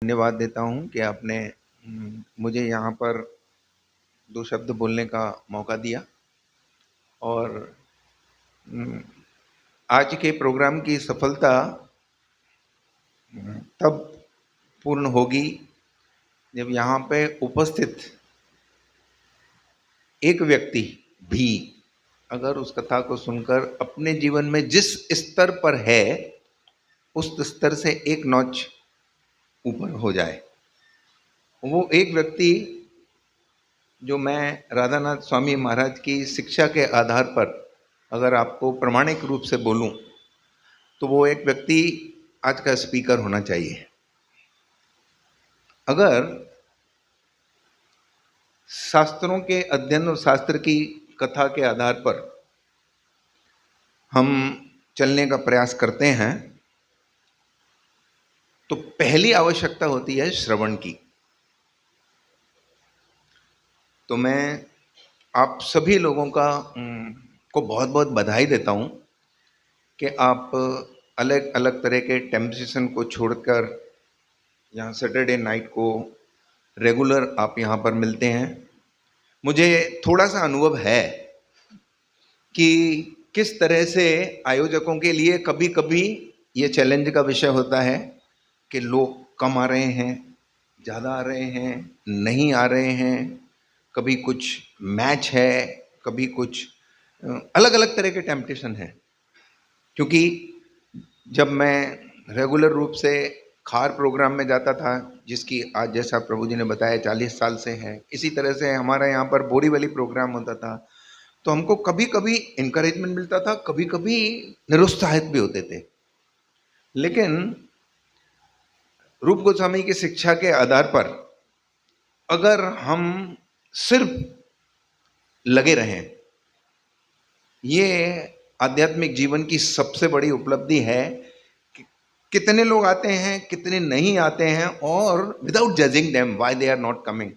धन्यवाद देता हूँ कि आपने मुझे यहाँ पर दो शब्द बोलने का मौका दिया और आज के प्रोग्राम की सफलता तब पूर्ण होगी जब यहाँ पे उपस्थित एक व्यक्ति भी अगर उस कथा को सुनकर अपने जीवन में जिस स्तर पर है उस स्तर से एक नॉच ऊपर हो जाए। वो एक व्यक्ति जो मैं राधानाथ स्वामी महाराज की शिक्षा के आधार पर अगर आपको प्रामाणिक रूप से बोलूं तो वो एक व्यक्ति आज का स्पीकर होना चाहिए। अगर शास्त्रों के अध्ययन और शास्त्र की कथा के आधार पर हम चलने का प्रयास करते हैं तो पहली आवश्यकता होती है श्रवण की। तो मैं आप सभी लोगों को बहुत बहुत बधाई देता हूं कि आप अलग अलग तरह के टेम्पटेशन को छोड़कर यहाँ सैटरडे नाइट को रेगुलर आप यहाँ पर मिलते हैं। मुझे थोड़ा सा अनुभव है कि किस तरह से आयोजकों के लिए कभी कभी ये चैलेंज का विषय होता है कि लोग कम आ रहे हैं, ज़्यादा आ रहे हैं, नहीं आ रहे हैं, कभी कुछ मैच है, कभी कुछ अलग अलग तरह के टेम्पटेशन है। क्योंकि जब मैं रेगुलर रूप से खार प्रोग्राम में जाता था, जिसकी आज जैसा प्रभु जी ने बताया 40 साल से है, इसी तरह से हमारा यहाँ पर बोरीवली प्रोग्राम होता था, तो हमको कभी कभी इनकरेजमेंट मिलता था, कभी कभी निरुत्साहित भी होते थे। लेकिन रूप गोस्वामी की शिक्षा के आधार पर अगर हम सिर्फ लगे रहें, ये आध्यात्मिक जीवन की सबसे बड़ी उपलब्धि है। कितने लोग आते हैं, कितने नहीं आते हैं, और without judging them why they are not coming,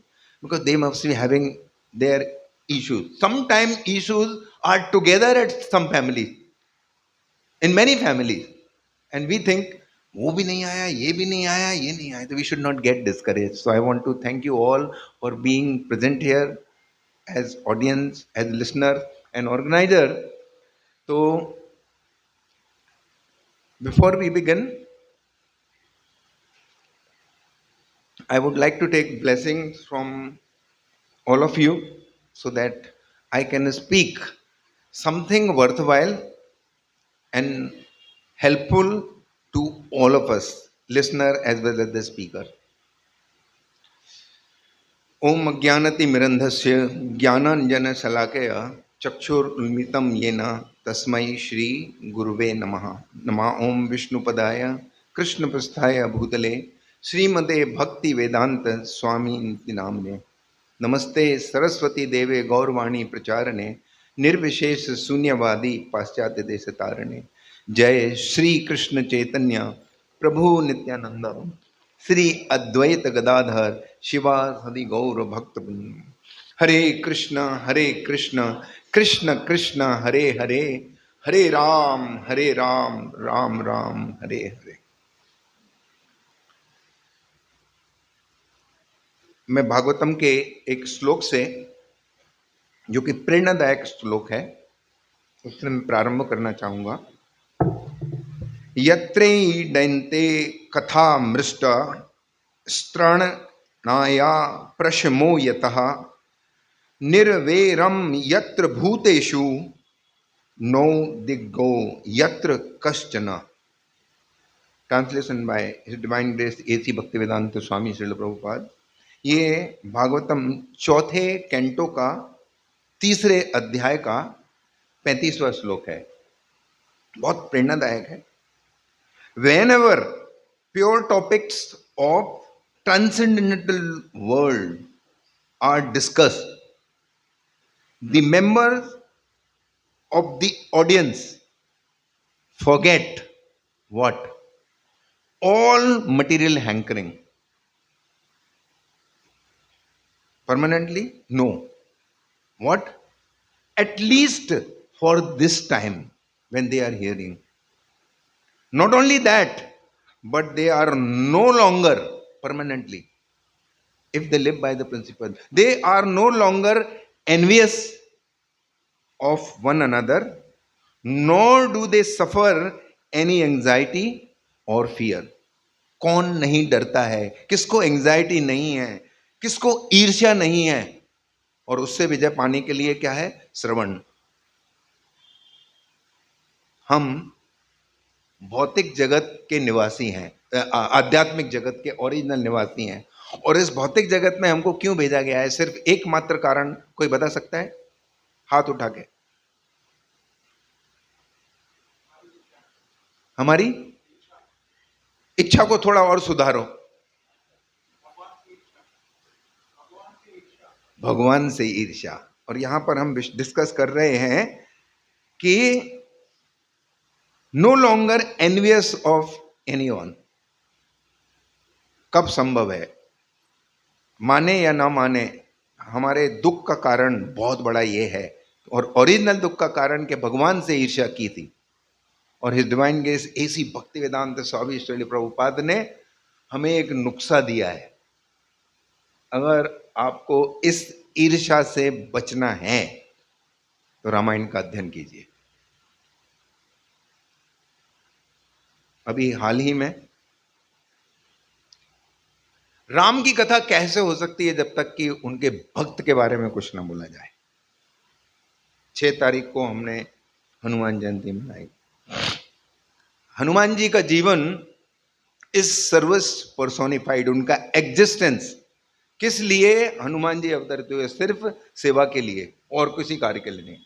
because they must be having their issues. Sometime issues are together at some families, in many families, and we think वो भी नहीं आया, ये भी नहीं आया, ये नहीं आया, तो we should not get discourage. So I want to thank you all for being present here as audience, as listener and organiser. तो before we begin, I would like to take blessings from all of you so that I can speak something worthwhile and helpful to all of us, listener as well as the speaker. ओम अज्ञानतिमिरन्धस्य ज्ञानाञ्जनशलाकया चक्षुरुन्मिलितं येन तस्मै श्री गुरुवे नमः। नमः ओम विष्णुपदाय कृष्णपृष्ठाय भूतले श्रीमते भक्ति वेदांत स्वामी नाम्ने। नमस्ते सरस्वती देवे गौरवाणी प्रचारणे निर्विशेष शून्यवादी पाश्चात्य देश तारणे। जय श्री कृष्ण चैतन्य प्रभु नित्यानंद श्री अद्वैत गदाधर शिवासादि गौर भक्त। हरे कृष्ण कृष्ण कृष्ण हरे हरे, हरे राम राम राम हरे हरे। मैं भागवतम के एक श्लोक से, जो कि प्रेरणादायक श्लोक है, उससे मैं प्रारंभ करना चाहूंगा। यत्रैडन्ते कथा मृष्ट स्त्रणनाया प्रशमो यतः निर्वेरम यत्र भूतेषु नो दिग्गो यत्र कश्चन। Translation by his divine grace A C Bhaktivedanta Swami Srila Prabhupada. ये भागवतम चौथे कैंटो का तीसरे अध्याय का 35वां श्लोक है। बहुत प्रेरणादायक है। Whenever pure topics of transcendental world are discussed, the members of the audience forget what? All material hankering. Permanently? No. What? At least for this time when they are hearing. Not only that, but they are no longer permanently if they live by the principle. They are no longer envious of one another, nor do they suffer any anxiety or fear. कौन नहीं डरता है, किसको anxiety नहीं है, किसको ईर्ष्या नहीं है, और उससे विजय पाने के लिए क्या है? श्रवण। हम भौतिक जगत के निवासी हैं, आध्यात्मिक जगत के ओरिजिनल निवासी हैं, और इस भौतिक जगत में हमको क्यों भेजा गया है? सिर्फ एकमात्र कारण कोई बता सकता है? हाथ उठा के। हमारी इच्छा को थोड़ा और सुधारो। भगवान से ईर्ष्या। और यहां पर हम डिस्कस कर रहे हैं कि no longer envious of anyone. कब संभव है? माने या ना माने, हमारे दुख का कारण बहुत बड़ा ये है, और ओरिजिनल दुख का कारण के भगवान से ईर्ष्या की थी। और हिज डिवाइन ग्रेस ऐसी भक्ति वेदांत स्वामी श्रील प्रभुपाद ने हमें एक नुस्खा दिया है। अगर आपको इस ईर्ष्या से बचना है तो रामायण का अध्ययन कीजिए। अभी हाल ही में राम की कथा कैसे हो सकती है जब तक कि उनके भक्त के बारे में कुछ ना बोला जाए। 6 तारीख को हमने हनुमान जयंती मनाई। हनुमान जी का जीवन इस सर्विस पर्सोनिफाइड, उनका एग्जिस्टेंस किस लिए हनुमान जी अवतरित हुए? सिर्फ सेवा के लिए और किसी कार्य के लिए नहीं।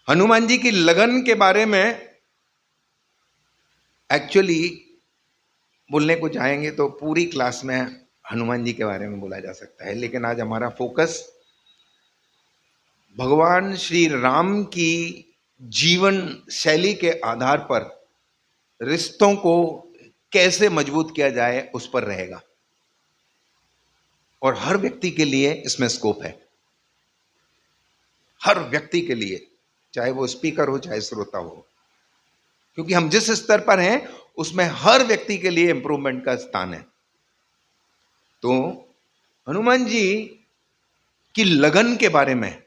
हनुमान जी की लगन के बारे में एक्चुअली बोलने को जाएंगे तो पूरी क्लास में हनुमान जी के बारे में बोला जा सकता है, लेकिन आज हमारा फोकस भगवान श्री राम की जीवन शैली के आधार पर रिश्तों को कैसे मजबूत किया जाए उस पर रहेगा। और हर व्यक्ति के लिए इसमें स्कोप है, हर व्यक्ति के लिए, चाहे वो स्पीकर हो चाहे श्रोता हो, क्योंकि हम जिस स्तर पर हैं उसमें हर व्यक्ति के लिए इंप्रूवमेंट का स्थान है। तो हनुमान जी की लगन के बारे में,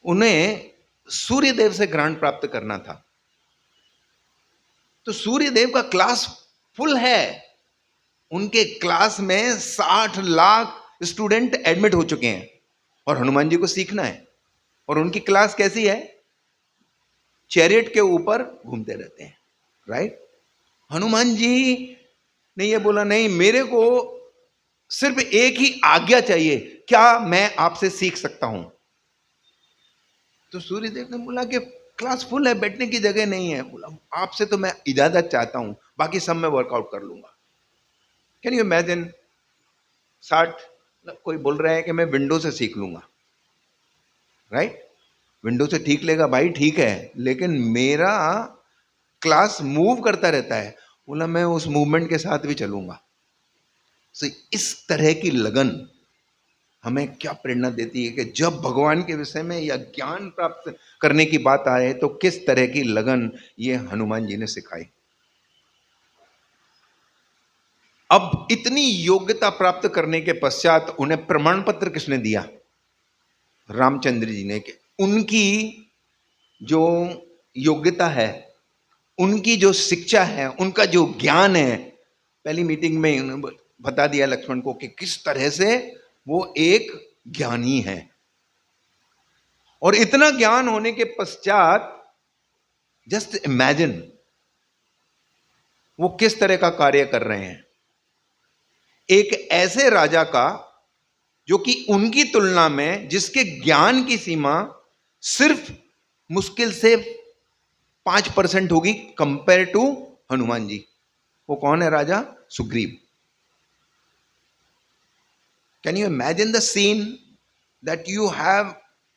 उन्हें सूर्य देव से ग्रांट प्राप्त करना था, तो सूर्य देव का क्लास फुल है। उनके क्लास में 60 लाख स्टूडेंट एडमिट हो चुके हैं और हनुमान जी को सीखना है। और उनकी क्लास कैसी है? चैरियट के ऊपर घूमते रहते हैं, राइट? हनुमान जी ने ये बोला, नहीं, मेरे को सिर्फ एक ही आज्ञा चाहिए, क्या मैं आपसे सीख सकता हूं? तो सूर्यदेव ने बोला कि क्लास फुल है, बैठने की जगह नहीं है। बोला, आपसे तो मैं इजाजत चाहता हूं, बाकी सब मैं वर्कआउट कर लूंगा। Can you imagine? 60 कोई बोल रहा है कि मैं विंडो से सीख लूंगा, राइट? विंडो से ठीक लेगा भाई, ठीक है, लेकिन मेरा क्लास मूव करता रहता है। बोला, मैं उस मूवमेंट के साथ भी चलूंगा। सो इस तरह की लगन हमें क्या प्रेरणा देती है कि जब भगवान के विषय में या ज्ञान प्राप्त करने की बात आए तो किस तरह की लगन ये हनुमान जी ने सिखाई। अब इतनी योग्यता प्राप्त करने के पश्चात उन्हें प्रमाण पत्र किसने दिया? रामचंद्र जी ने। कि उनकी जो योग्यता है, उनकी जो शिक्षा है, उनका जो ज्ञान है, पहली मीटिंग में उन्होंने बता दिया लक्ष्मण को कि किस तरह से वो एक ज्ञानी है। और इतना ज्ञान होने के पश्चात जस्ट इमेजिन वो किस तरह का कार्य कर रहे हैं। एक ऐसे राजा का जो कि उनकी तुलना में, जिसके ज्ञान की सीमा सिर्फ मुश्किल से 5% होगी कंपेयर टू हनुमान जी। वो कौन है? राजा Sugriva. Can you imagine the scene that you have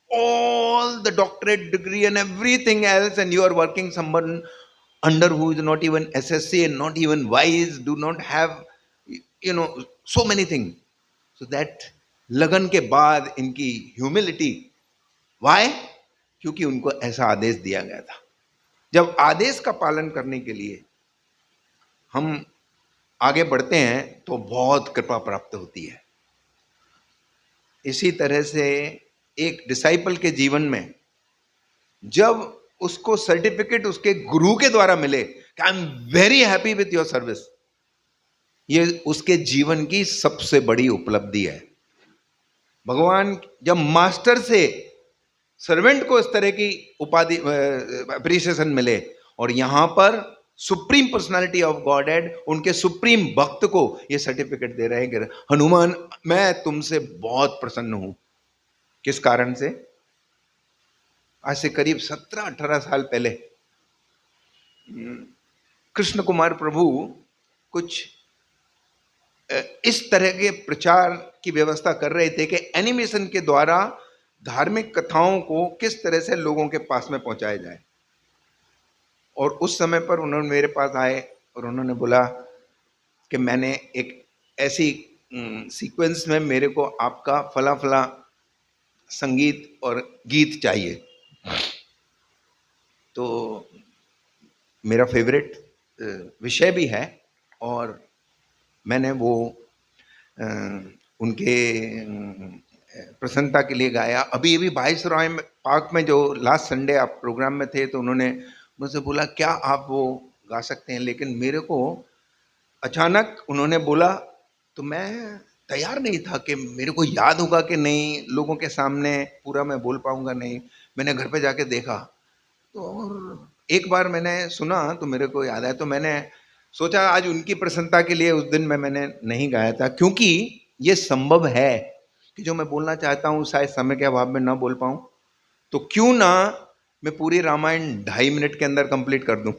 all the doctorate degree and everything else, and you are working someone under who is not even SSC and not even wise, do not have, so many things. So that लगन के बाद इनकी humility, Y? क्योंकि उनको ऐसा आदेश दिया गया था। जब आदेश का पालन करने के लिए हम आगे बढ़ते हैं तो बहुत कृपा प्राप्त होती है। इसी तरह से एक डिसाइपल के जीवन में जब उसको सर्टिफिकेट उसके गुरु के द्वारा मिले कि I am very happy with your service, ये उसके जीवन की सबसे बड़ी उपलब्धि है। भगवान जब मास्टर से सर्वेंट को इस तरह की उपाधि अप्रिसिएशन मिले, और यहां पर supreme personality of God head उनके सुप्रीम भक्त को यह सर्टिफिकेट दे रहे हैं कि हनुमान, मैं तुमसे बहुत प्रसन्न हूं। किस कारण से? आज से करीब 17-18 साल पहले कृष्ण कुमार प्रभु कुछ इस तरह के प्रचार की व्यवस्था कर रहे थे कि एनिमेशन के द्वारा धार्मिक कथाओं को किस तरह से लोगों के पास में पहुंचाया जाए। और उस समय पर उन्होंने मेरे पास आए और उन्होंने बोला कि मैंने एक ऐसी सीक्वेंस में मेरे को आपका फला फला संगीत और गीत चाहिए। तो मेरा फेवरेट विषय भी है, और मैंने वो उनके प्रसन्नता के लिए गाया। अभी अभी वाइसरॉय पार्क में जो लास्ट संडे आप प्रोग्राम में थे तो उन्होंने मुझसे बोला क्या आप वो गा सकते हैं, लेकिन मेरे को अचानक उन्होंने बोला तो मैं तैयार नहीं था कि मेरे को याद होगा कि नहीं, लोगों के सामने पूरा मैं बोल पाऊंगा नहीं। मैंने घर पे जाके देखा तो, और एक बार मैंने सुना तो मेरे को याद आया, तो मैंने सोचा आज उनकी प्रसन्नता के लिए उस दिन मैंने नहीं गाया था, क्योंकि ये संभव है कि जो मैं बोलना चाहता हूं शायद समय के अभाव में ना बोल पाऊं, तो क्यों ना मैं पूरी रामायण 2.5 मिनट के अंदर कंप्लीट कर दूं।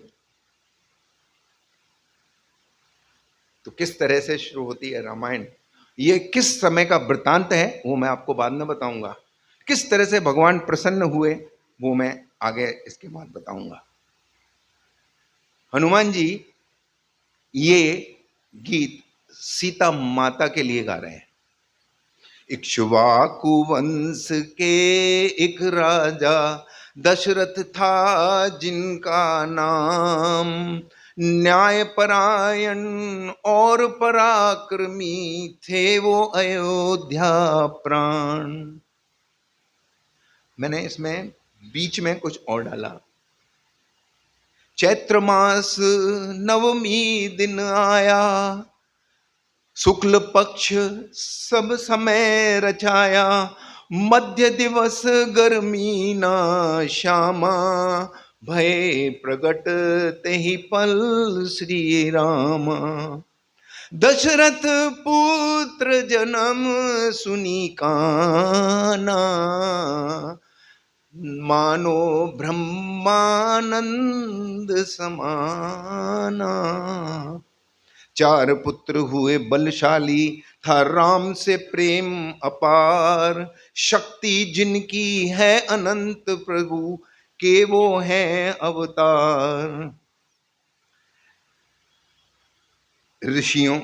तो किस तरह से शुरू होती है रामायण, ये किस समय का वृतांत है वो मैं आपको बाद में बताऊंगा। किस तरह से भगवान प्रसन्न हुए वो मैं आगे इसके बाद बताऊंगा। हनुमान जी ये गीत सीता माता के लिए गा रहे हैं। इक्ष्वाकु वंश के एक राजा दशरथ था जिनका नाम, न्यायपरायण और पराक्रमी थे वो अयोध्या प्राण। मैंने इसमें बीच में कुछ और डाला। चैत्र मास नवमी दिन आया, शुक्ल पक्ष सब समय रचाया, मध्य दिवस गर्मी ना श्यामा, भय प्रगट तेहि पल श्री राम। दशरथ पुत्र जन्म सुनी काना, मानो ब्रह्मानंद समाना। 4 पुत्र हुए बलशाली, था राम से प्रेम अपार, शक्ति जिनकी है अनंत प्रभु के वो हैं अवतार। ऋषियों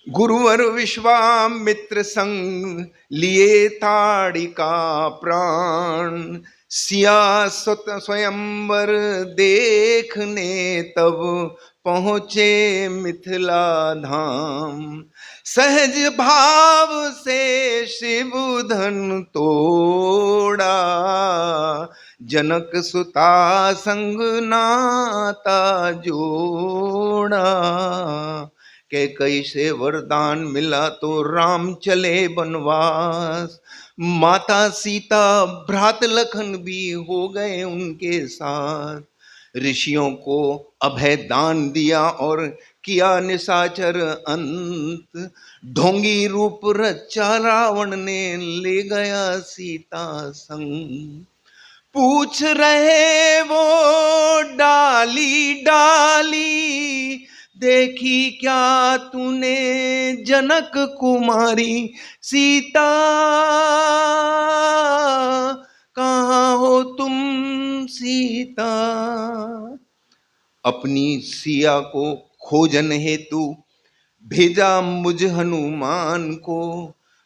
गुरुवर विश्वामित्र संग लिए ताड़िका प्राण, सिया स्वयंवर देखने तब पहुँचे मिथिला धाम। सहज भाव से शिव धन तोड़ा, जनक सुता संग नाता जोड़ा। कैसे वरदान मिला तो राम चले बनवास, माता सीता भ्रात लखन भी हो गए उनके साथ। ऋषियों को अभय दान दिया और किया निशाचर अंत, ढोंगी रूप रचा रावण ने ले गया सीता संग। पूछ रहे वो डाली डाली, देखी क्या तूने जनक कुमारी, सीता कहाँ हो तुम सीता। अपनी सिया को खोजन हेतु भेजा मुझ हनुमान को,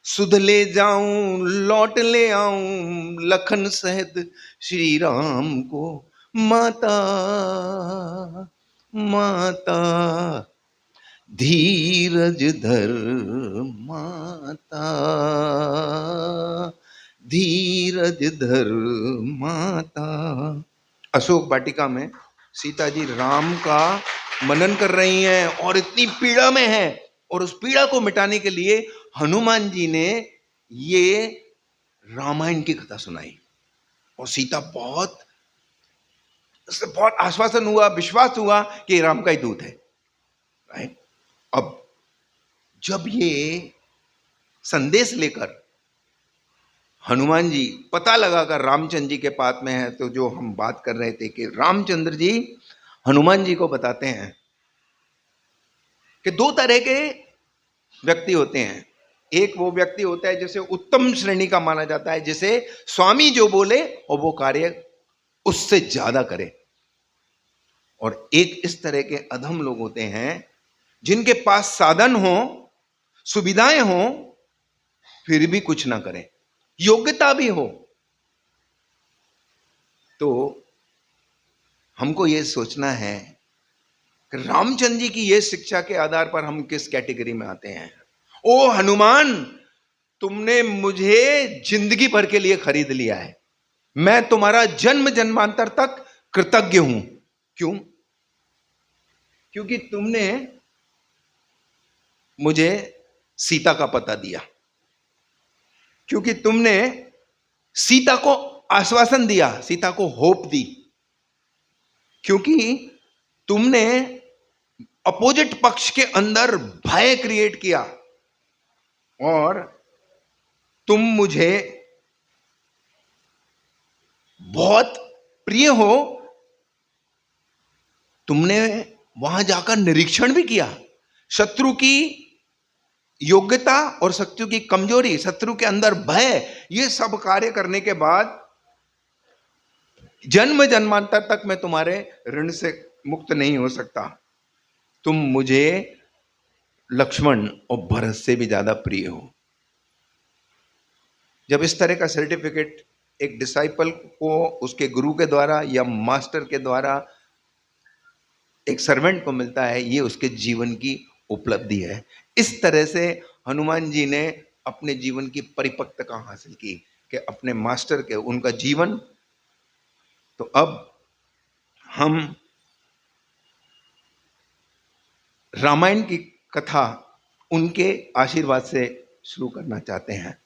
सुध ले जाऊं लौट ले आऊं लखन सहित श्री राम को। माता माता, धीरज धर माता, धीरज धर माता। अशोक वाटिका में सीता जी राम का मनन कर रही हैं और इतनी पीड़ा में है, और उस पीड़ा को मिटाने के लिए हनुमान जी ने ये रामायण की कथा सुनाई, और सीता बहुत आश्वासन हुआ, विश्वास हुआ कि राम का ही दूत है। राइट। अब जब ये संदेश लेकर हनुमान जी पता लगाकर रामचंद्र जी के पास में है, तो जो हम बात कर रहे थे कि रामचंद्र जी हनुमान जी को बताते हैं कि दो तरह के व्यक्ति होते हैं। एक वो व्यक्ति होता है जिसे उत्तम श्रेणी का माना जाता है, जिसे स्वामी जो बोले और वो कार्य उससे ज्यादा करे, और एक इस तरह के अधम लोग होते हैं जिनके पास साधन हो, सुविधाएं हो, फिर भी कुछ ना करें, योग्यता भी हो। तो हमको यह सोचना है कि रामचंद्र जी की यह शिक्षा के आधार पर हम किस कैटेगरी में आते हैं। ओ हनुमान, तुमने मुझे जिंदगी भर के लिए खरीद लिया है, मैं तुम्हारा जन्म जन्मांतर तक कृतज्ञ हूं। क्यों? क्योंकि तुमने मुझे सीता का पता दिया, क्योंकि तुमने सीता को आश्वासन दिया, सीता को होप दी, क्योंकि तुमने अपोजिट पक्ष के अंदर भय क्रिएट किया, और तुम मुझे बहुत प्रिय हो। तुमने वहां जाकर निरीक्षण भी किया, शत्रु की योग्यता और शत्रु की कमजोरी, शत्रु के अंदर भय, ये सब कार्य करने के बाद जन्म जन्मांतर तक मैं तुम्हारे ऋण से मुक्त नहीं हो सकता। तुम मुझे लक्ष्मण और भरत से भी ज्यादा प्रिय हो। जब इस तरह का सर्टिफिकेट एक डिसाइपल को उसके गुरु के द्वारा या मास्टर के द्वारा एक सर्वेंट को मिलता है, ये उसके जीवन की उपलब्धि है। इस तरह से हनुमान जी ने अपने जीवन की परिपक्वता हासिल की कि अपने मास्टर के उनका जीवन। तो अब हम रामायण की कथा उनके आशीर्वाद से शुरू करना चाहते हैं।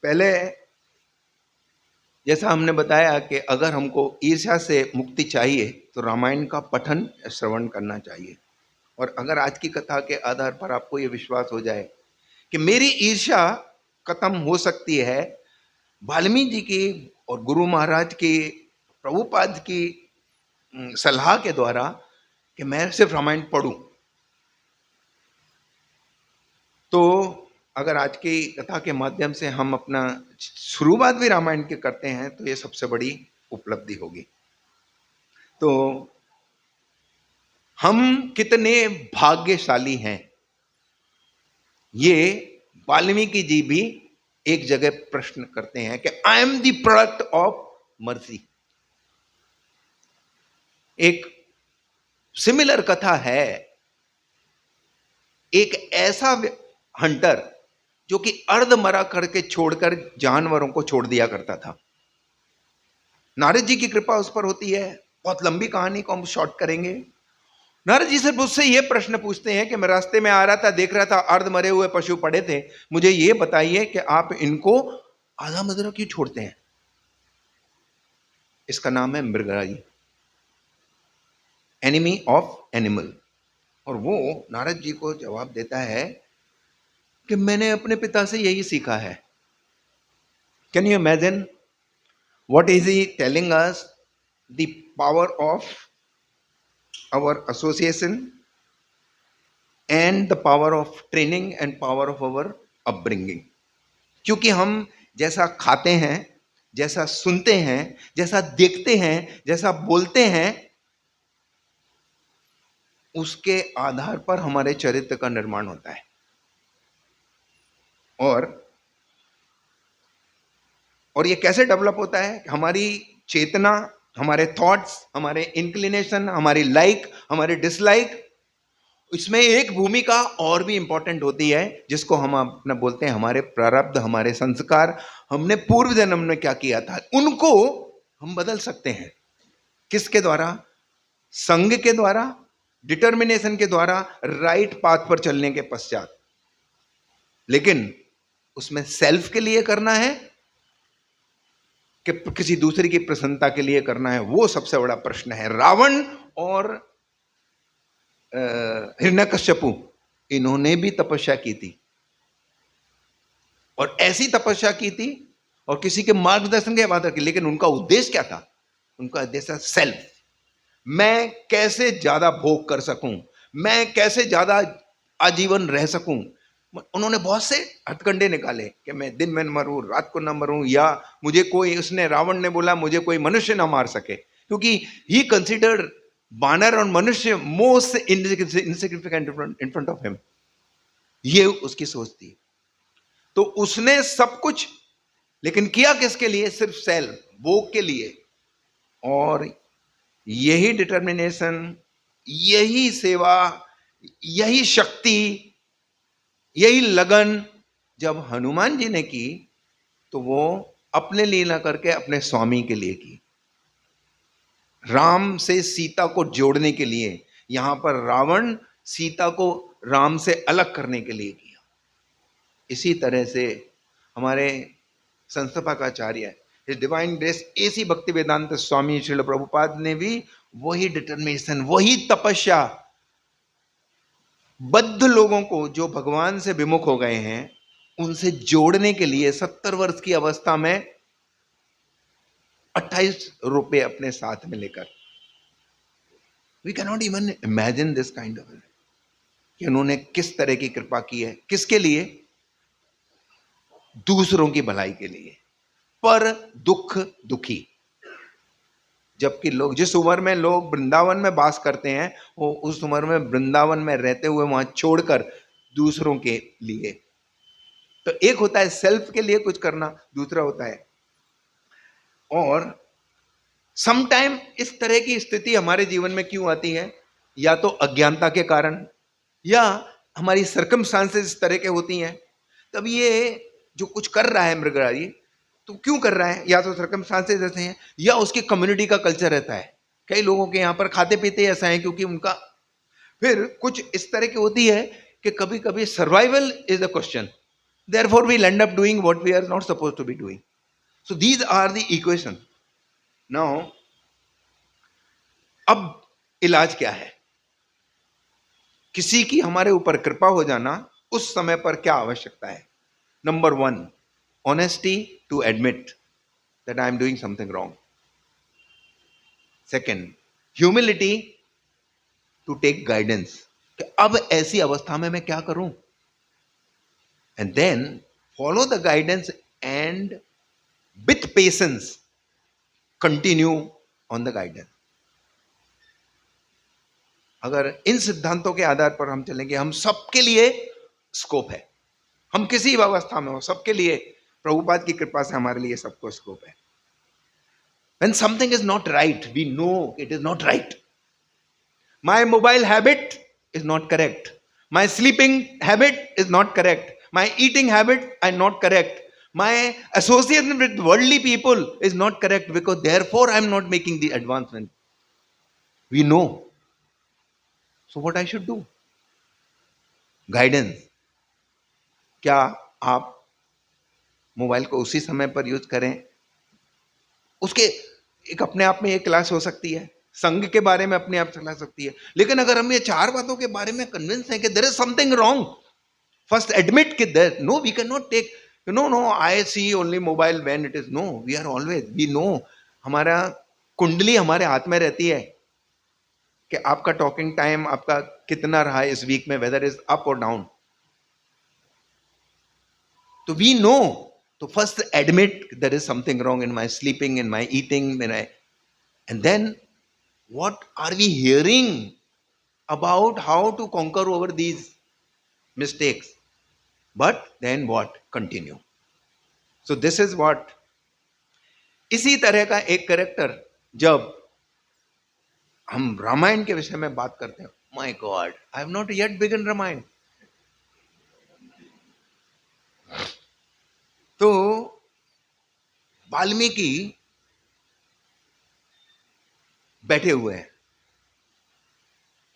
पहले जैसा हमने बताया कि अगर हमको ईर्ष्या से मुक्ति चाहिए तो रामायण का पठन श्रवण करना चाहिए। और अगर आज की कथा के आधार पर आपको ये विश्वास हो जाए कि मेरी ईर्ष्या खत्म हो सकती है वाल्मीकि जी की और गुरु महाराज की, प्रभुपाद की सलाह के द्वारा, कि मैं सिर्फ रामायण पढ़ूं, तो अगर आज की कथा के माध्यम से हम अपना शुरुआत भी रामायण के करते हैं तो ये सबसे बड़ी उपलब्धि होगी। तो हम कितने भाग्यशाली हैं, ये वाल्मीकि जी भी एक जगह प्रश्न करते हैं कि I am the product of mercy. एक सिमिलर कथा है, एक ऐसा हंटर जो कि अर्धमरा करके छोड़कर जानवरों को छोड़ दिया करता था। नारद जी की कृपा उस पर होती है। बहुत लंबी कहानी को हम शॉर्ट करेंगे। नारद जी से मुझसे यह प्रश्न पूछते हैं कि मैं रास्ते में आ रहा था, देख रहा था अर्ध मरे हुए पशु पड़े थे, मुझे यह बताइए कि आप इनको आधा मदरा क्यों छोड़ते हैं। इसका नाम है मृगराई, एनिमी ऑफ एनिमल। और वो नारद जी को जवाब देता है कि मैंने अपने पिता से यही सीखा है। Can you imagine what is he telling us? The power of our association and the power of training and power of our upbringing. क्योंकि हम जैसा खाते हैं, जैसा सुनते हैं, जैसा देखते हैं, जैसा बोलते हैं, उसके आधार पर हमारे चरित्र का निर्माण होता है। और ये कैसे डेवलप होता है? हमारी चेतना हमारे थॉट्स, हमारे इंक्लिनेशन, हमारी लाइक, हमारे डिसलाइक, इसमें एक भूमिका और भी इंपॉर्टेंट होती है जिसको हम अपना बोलते हैं हमारे प्रारब्ध, हमारे संस्कार, हमने पूर्व जन्म में क्या किया था, उनको हम बदल सकते हैं। किसके द्वारा? संग के द्वारा, डिटर्मिनेशन के द्वारा, राइट पाथ पर चलने के पश्चात। लेकिन उसमें सेल्फ के लिए करना है कि किसी दूसरे की प्रसन्नता के लिए करना है, वो सबसे बड़ा प्रश्न है। रावण और हिरण्यकश्यपु, इन्होंने भी तपस्या की थी और ऐसी तपस्या की थी और किसी के मार्गदर्शन के बाद की, लेकिन उनका उद्देश्य क्या था? उनका उद्देश्य सेल्फ। मैं कैसे ज्यादा भोग कर सकूं, मैं कैसे ज्यादा आजीवन रह सकूं। उन्होंने बहुत से हथकंडे निकाले कि मैं दिन में न मरूं, रात को न मरूं, या मुझे कोई, उसने, रावण ने बोला मुझे कोई मनुष्य ना मार सके, क्योंकि ही कंसिडर्ड बानर और मनुष्य most insignificant in front of him. ये उसकी सोच थी। तो उसने सब कुछ, लेकिन किया किसके लिए? सिर्फ सेल्फ, भोग के लिए। और यही डिटर्मिनेशन, यही सेवा, यही शक्ति, यही लगन जब हनुमान जी ने की, तो वो अपने लिए ना करके अपने स्वामी के लिए की, राम से सीता को जोड़ने के लिए। यहां पर रावण सीता को राम से अलग करने के लिए किया। इसी तरह से हमारे संस्थापकाचार्य डिवाइन ग्रेस एसी भक्ति वेदांत स्वामी श्रील प्रभुपाद ने भी वही डिटर्मिनेशन, वही तपस्या, बद्ध लोगों को जो भगवान से विमुख हो गए हैं उनसे जोड़ने के लिए 70 वर्ष की अवस्था में 28 रुपए अपने साथ में लेकर, we can not even imagine this kind of, कि उन्होंने किस तरह की कृपा की है। किसके लिए? दूसरों की भलाई के लिए, पर दुख दुखी। जबकि लोग, जिस उम्र में लोग वृंदावन में वास करते हैं, वो उस उम्र में वृंदावन में रहते हुए वहां छोड़कर दूसरों के लिए। तो एक होता है सेल्फ के लिए कुछ करना, दूसरा होता है। और समटाइम इस तरह की स्थिति हमारे जीवन में क्यों आती है? या तो अज्ञानता के कारण, या हमारी सर्कमस्टांसेस इस तरह के होती हैं। तब ये जो कुछ कर रहा है मृगराज, तो क्यों कर रहा है? या तो सर्कमस्टांसेस ऐसे हैं, या उसकी कम्युनिटी का कल्चर रहता है। कई लोगों के यहाँ पर खाते पीते ऐसा है क्योंकि उनका, फिर कुछ इस तरह की होती है कि कभी कभी survival is the question, therefore we end up doing what we are not suppose to be doing. So these are the equation. Now अब इलाज क्या है? किसी की हमारे ऊपर कृपा हो जाना, उस समय पर क्या आवश्यकता है? Number 1, honesty to admit that I am doing something wrong. Second, humility to take guidance, कि अब ऐसी अवस्था में मैं क्या करूं। And then follow the guidance and with patience continue on the guidance. अगर इन सिद्धांतों के आधार पर हम चलेंगे, हम सबके लिए स्कोप है, हम किसी अवस्था में हो, सबके लिए प्रभुपाद की कृपा से हमारे लिए सबको स्कोप है। When something is not right, we know it is not right. My mobile habit is not correct. My sleeping habit is not correct. My eating habit are not correct. My association with worldly people is not correct, because therefore I am not making the advancement. We know. So what I should do? Guidance. क्या आप mobile को उसी समय पर use करें? उसके एक अपने आप में एक क्लास हो सकती है, संघ के बारे में अपने आप चला सकती है। लेकिन अगर हम ये 4 बातों के बारे में कन्विंस हैं कि there is something wrong, first admit कि there, no we can not take, no I see only mobile when it is, no we are always, we know. हमारा कुंडली हमारे हाथ में रहती है कि आपका टॉकिंग टाइम आपका कितना रहा इस वीक में, वेदर इज अप और डाउन। तो वी नो, तो first admit there is something wrong in my sleeping, in my eating, in, and then what are we hearing about how to conquer over these mistakes? But then what? Continue. So this is what, इसी तरह का एक character जब हम रामायण के विषय में बात करते हैं, my god, I have not yet begun Ramayana. तो वाल्मीकि बैठे हुए हैं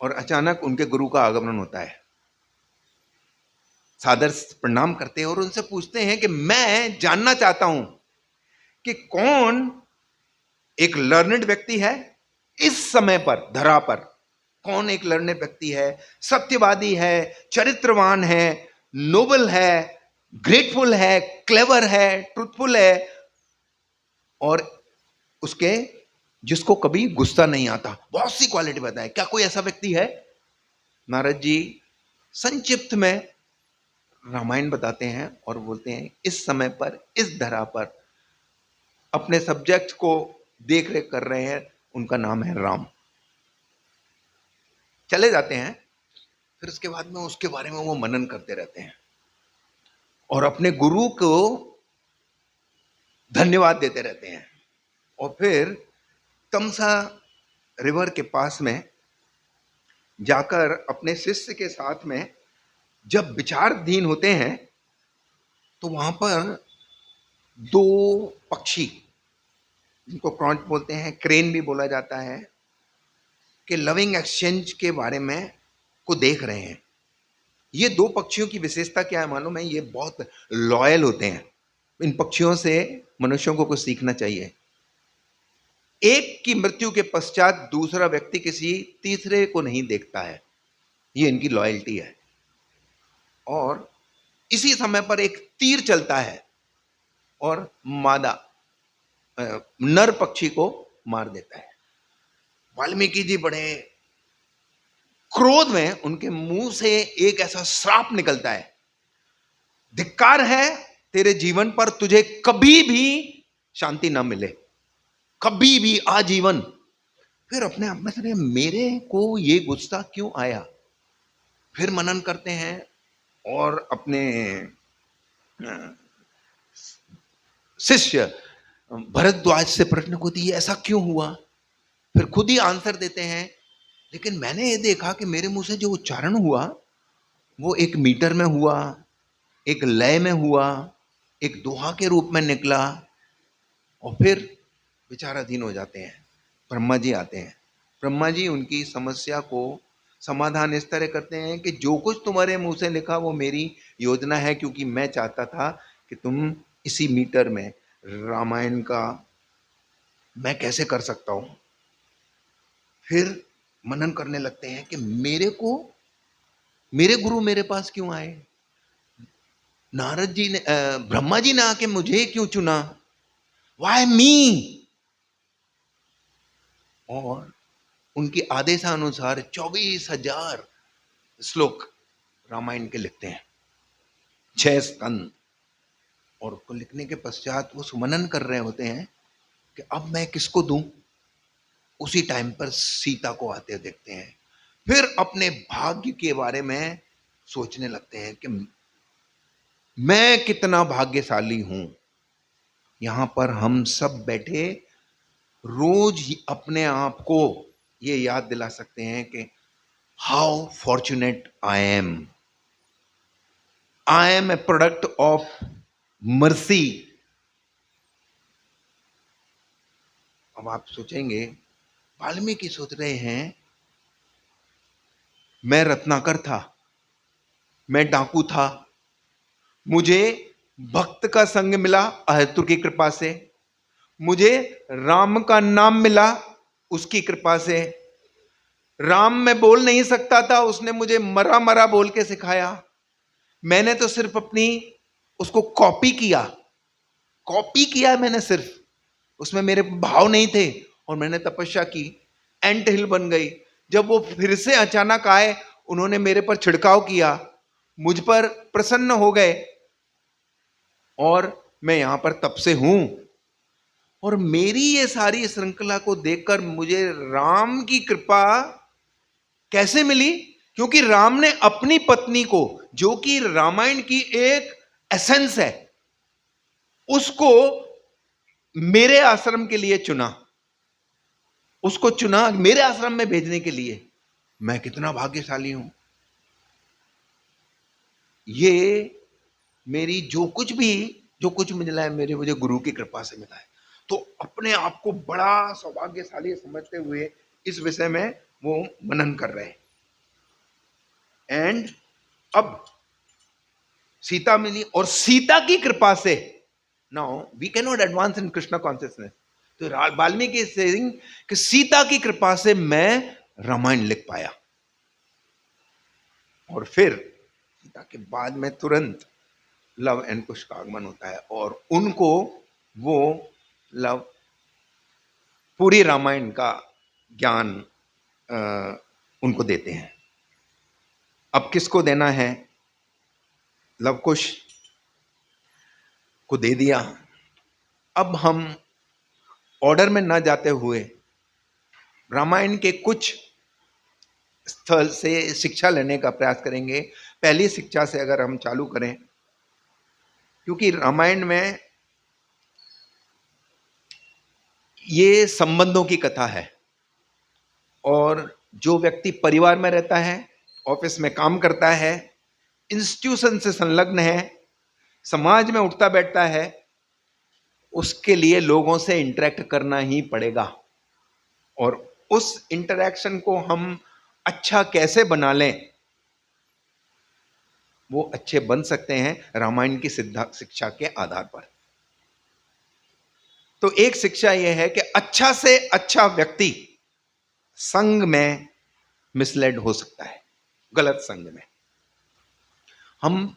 और अचानक उनके गुरु का आगमन होता है। सादर प्रणाम करते हैं और उनसे पूछते हैं कि मैं जानना चाहता हूं कि कौन एक लर्नेड व्यक्ति है इस समय पर धरा पर, कौन एक लर्नेड व्यक्ति है, सत्यवादी है, चरित्रवान है, नोबल है, ग्रेटफुल है, क्लेवर है, ट्रुथफुल है, और उसके जिसको कभी गुस्सा नहीं आता। बहुत सी क्वालिटी बताए, क्या कोई ऐसा व्यक्ति है? नारद जी संक्षिप्त में रामायण बताते हैं और बोलते हैं इस समय पर, इस धरा पर अपने सब्जेक्ट को देख रेख कर रहे हैं, उनका नाम है राम। चले जाते हैं। फिर उसके बाद में उसके बारे में वो मनन करते रहते हैं और अपने गुरु को धन्यवाद देते रहते हैं। और फिर तमसा रिवर के पास में जाकर अपने शिष्य के साथ में जब विचारधीन होते हैं तो वहां पर दो पक्षी, जिनको क्रॉन्च बोलते हैं, क्रेन भी बोला जाता है, के लविंग एक्सचेंज के बारे में को देख रहे हैं। ये दो पक्षियों की विशेषता क्या है मालूम है? ये बहुत लॉयल होते हैं। इन पक्षियों से मनुष्यों को कुछ सीखना चाहिए। एक की मृत्यु के पश्चात दूसरा व्यक्ति किसी तीसरे को नहीं देखता है, ये इनकी लॉयल्टी है। और इसी समय पर एक तीर चलता है और मादा नर पक्षी को मार देता है। वाल्मीकि जी बड़े क्रोध में, उनके मुंह से एक ऐसा श्राप निकलता है, धिक्कार है तेरे जीवन पर, तुझे कभी भी शांति ना मिले, कभी भी, आजीवन। फिर अपने आप में से मेरे को ये गुस्सा क्यों आया? फिर मनन करते हैं और अपने शिष्य भरद्वाज से प्रश्न को दिए ऐसा क्यों हुआ? फिर खुद ही आंसर देते हैं, लेकिन मैंने ये देखा कि मेरे मुंह से जो उच्चारण हुआ वो एक मीटर में हुआ, एक लय में हुआ, एक दोहा के रूप में निकला। और फिर विचाराधीन हो जाते हैं। ब्रह्मा जी आते हैं। ब्रह्मा जी उनकी समस्या को समाधान इस तरह करते हैं कि जो कुछ तुम्हारे मुंह से लिखा वो मेरी योजना है, क्योंकि मैं चाहता था कि तुम इसी मीटर में रामायण का मैं कैसे कर सकता हूं। फिर मनन करने लगते हैं कि मेरे गुरु मेरे पास क्यों आए, नारद जी ने ब्रह्मा जी ने आके मुझे क्यों चुना, वाई मी। और उनकी आदेशानुसार 24,000 श्लोक रामायण के लिखते हैं, 6 स्कंद। और उसको लिखने के पश्चात वो सुमनन कर रहे होते हैं कि अब मैं किसको दूं। उसी टाइम पर सीता को आते देखते हैं। फिर अपने भाग्य के बारे में सोचने लगते हैं कि मैं कितना भाग्यशाली हूं। यहां पर हम सब बैठे रोज ही अपने आप को ये याद दिला सकते हैं कि how fortunate I am a product of mercy. अब आप सोचेंगे, वाल्मीकि सोच रहे हैं मैं रत्नाकर था, मैं डाकू था, मुझे भक्त का संग मिला अहेतुर की कृपा से, मुझे राम का नाम मिला उसकी कृपा से। राम मैं बोल नहीं सकता था, उसने मुझे मरा मरा बोल के सिखाया। मैंने तो सिर्फ अपनी उसको कॉपी किया मैंने सिर्फ, उसमें मेरे भाव नहीं थे। और मैंने तपस्या की, एंट हिल बन गई। जब वो फिर से अचानक आए, उन्होंने मेरे पर छिड़काव किया, मुझ पर प्रसन्न हो गए, और मैं यहां पर तब से हूं। और मेरी ये सारी श्रृंखला को देखकर मुझे राम की कृपा कैसे मिली? क्योंकि राम ने अपनी पत्नी को, जो कि रामायण की एक एसेंस है, उसको मेरे आश्रम के लिए चुना। उसको चुना मेरे आश्रम में भेजने के लिए। मैं कितना भाग्यशाली हूं। ये मेरी जो कुछ मिला है मेरे मुझे गुरु की कृपा से मिला है। तो अपने आप को बड़ा सौभाग्यशाली समझते हुए इस विषय में वो मनन कर रहे हैं। एंड अब सीता मिली और सीता की कृपा से now we can not advance in Krishna consciousness. तो वाल्मीकि सेइंग कि सीता की कृपा से मैं रामायण लिख पाया। और फिर सीता के बाद में तुरंत लव एंड कुश का आगमन होता है और उनको वो लव पूरी रामायण का ज्ञान उनको देते हैं। अब किसको देना है? लव कुश को दे दिया। अब हम ऑर्डर में ना जाते हुए रामायण के कुछ स्थल से शिक्षा लेने का प्रयास करेंगे। पहली शिक्षा से अगर हम चालू करें, क्योंकि रामायण में ये संबंधों की कथा है और जो व्यक्ति परिवार में रहता है, ऑफिस में काम करता है, इंस्टीट्यूशन से संलग्न है, समाज में उठता बैठता है, उसके लिए लोगों से इंटरेक्ट करना ही पड़ेगा। और उस इंटरेक्शन को हम अच्छा कैसे बना लें, वो अच्छे बन सकते हैं रामायण की शिक्षा के आधार पर। तो एक शिक्षा यह है कि अच्छा से अच्छा व्यक्ति संग में मिसलेड हो सकता है, गलत संग में। हम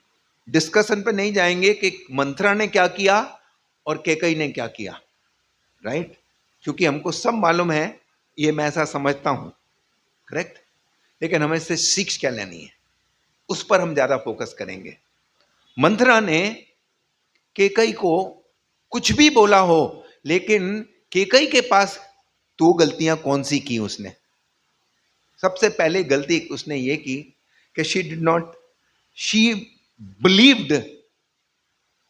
डिस्कशन पे नहीं जाएंगे कि मंथरा ने क्या किया और कैकेयी ने क्या किया, राइट? क्योंकि हमको सब मालूम है, ये मैं ऐसा समझता हूं, करेक्ट। लेकिन हमें इससे सीख क्या लेनी है, उस पर हम ज्यादा फोकस करेंगे। मंथरा ने कैकेयी को कुछ भी बोला हो, लेकिन कैकेयी के पास दो गलतियां कौन सी की उसने? सबसे पहले गलती उसने ये की कि she believed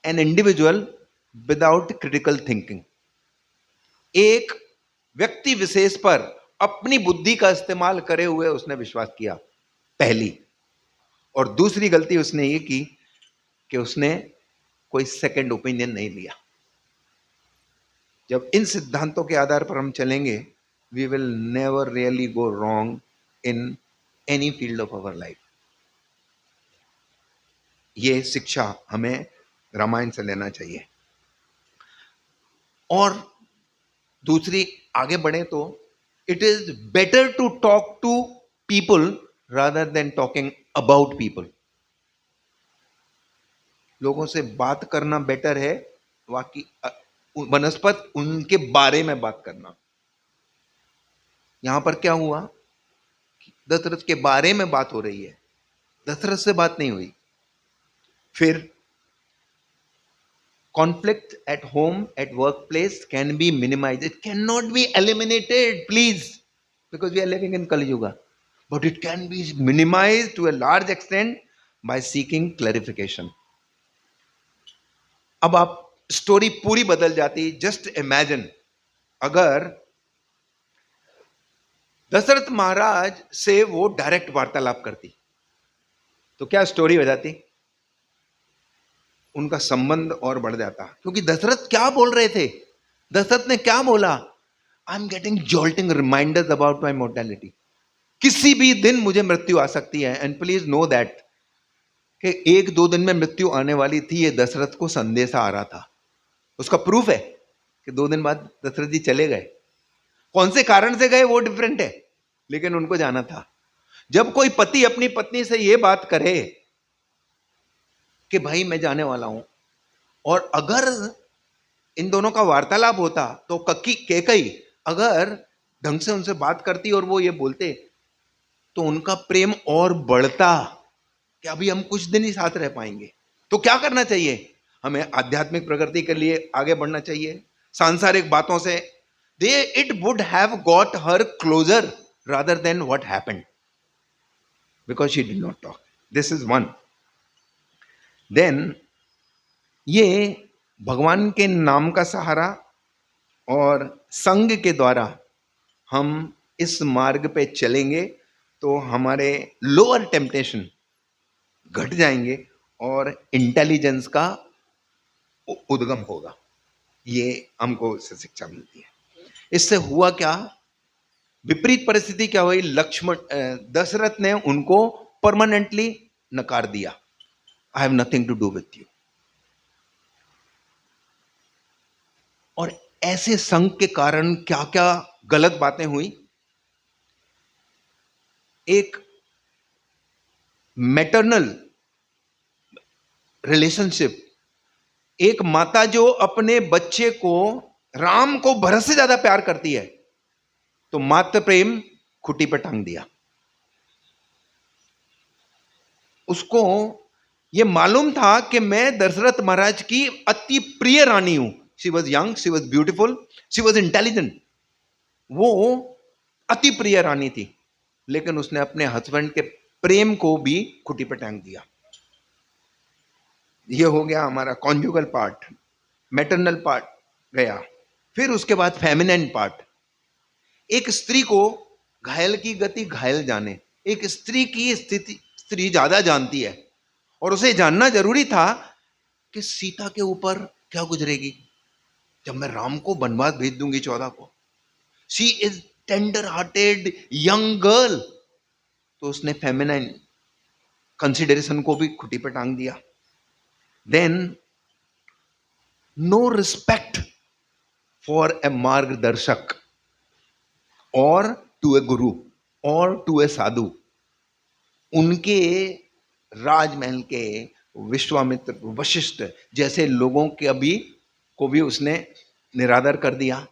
an individual without critical thinking. एक व्यक्ति विशेष पर अपनी बुद्धि का इस्तेमाल करे हुए उसने विश्वास किया, पहली। और दूसरी गलती उसने ये की कि उसने कोई सेकंड ओपिनियन नहीं लिया। जब इन सिद्धांतों के आधार पर हम चलेंगे, we will never really go wrong in any field of our life. ये शिक्षा हमें रामायण से लेना चाहिए। और दूसरी आगे बढ़े तो it is better to talk to people rather than talking about people. लोगों से बात करना बेटर है, बाकी वनस्पत उनके बारे में बात करना। यहां पर क्या हुआ, दशरथ के बारे में बात हो रही है, दशरथ से बात नहीं हुई। फिर conflict at home, at workplace can be minimized. It cannot be eliminated, please, because we are living in Kali Yuga. But it can be minimized to a large extent by seeking clarification. अब आप story पूरी बदल जाती। Just imagine अगर दशरथ महाराज से वो direct वार्तालाप करती तो क्या स्टोरी हो जाती? उनका संबंध और बढ़ जाता। क्योंकि दशरथ क्या बोल रहे थे? दशरथ ने क्या बोला? I am getting jolting reminders about my mortality. किसी भी दिन मुझे मृत्यु आ सकती है, एंड प्लीज नो दैट कि एक दो दिन में मृत्यु आने वाली थी, ये दशरथ को संदेशा आ रहा था। उसका प्रूफ है कि 2 दिन बाद दशरथ जी चले गए। कौन से कारण से गए वो डिफरेंट है, लेकिन उनको जाना था। जब कोई पति अपनी पत्नी से ये बात करे कि भाई मैं जाने वाला हूं, और अगर इन दोनों का वार्तालाप होता तो कैकेयी अगर ढंग से उनसे बात करती और वो ये बोलते तो उनका प्रेम और बढ़ता कि अभी हम कुछ दिन ही साथ रह पाएंगे। तो क्या करना चाहिए? हमें आध्यात्मिक प्रगति के लिए आगे बढ़ना चाहिए। सांसारिक बातों से they it would have got her closure rather than what happened, because she did not talk. This is one. Then ये भगवान के नाम का सहारा और संग के द्वारा हम इस मार्ग पे चलेंगे तो हमारे लोअर टेम्पटेशन घट जाएंगे और इंटेलिजेंस का उद्गम होगा। ये हमको इससे शिक्षा मिलती है। इससे हुआ क्या, विपरीत परिस्थिति क्या हुई, लक्ष्मण दशरथ ने उनको परमानेंटली नकार दिया, I have nothing to do with you. और ऐसे संघ के कारण क्या क्या गलत बातें हुई। एक मैटरनल रिलेशनशिप, एक माता जो अपने बच्चे को, राम को भरत से ज्यादा प्यार करती है, तो मातृ प्रेम खुटी पर टांग दिया। उसको यह मालूम था कि मैं दशरथ महाराज की अति प्रिय रानी हूं। She was young, she was beautiful, she was intelligent, वो अति प्रिय रानी थी, लेकिन उसने अपने हस्बैंड के प्रेम को भी खुटी पर टांग दिया। ये हो गया हमारा कॉन्जुगल पार्ट, मैटरनल पार्ट गया। फिर उसके बाद फेमिनिन पार्ट। एक स्त्री को घायल की गति घायल जाने, एक स्त्री की स्थिति स्त्री ज्यादा जानती है, और उसे जानना जरूरी था कि सीता के ऊपर क्या गुजरेगी जब मैं राम को वनवास भेज दूंगी 14 को। She is tender hearted young girl, तो उसने फेमिनाइन कंसिडरेशन को भी खुटी पर टांग दिया। Then no respect for a मार्गदर्शक और टू ए गुरु और टू ए साधु। उनके राजमहल के विश्वामित्र, वशिष्ठ जैसे लोगों के अभी को भी उसने निरादर कर दिया।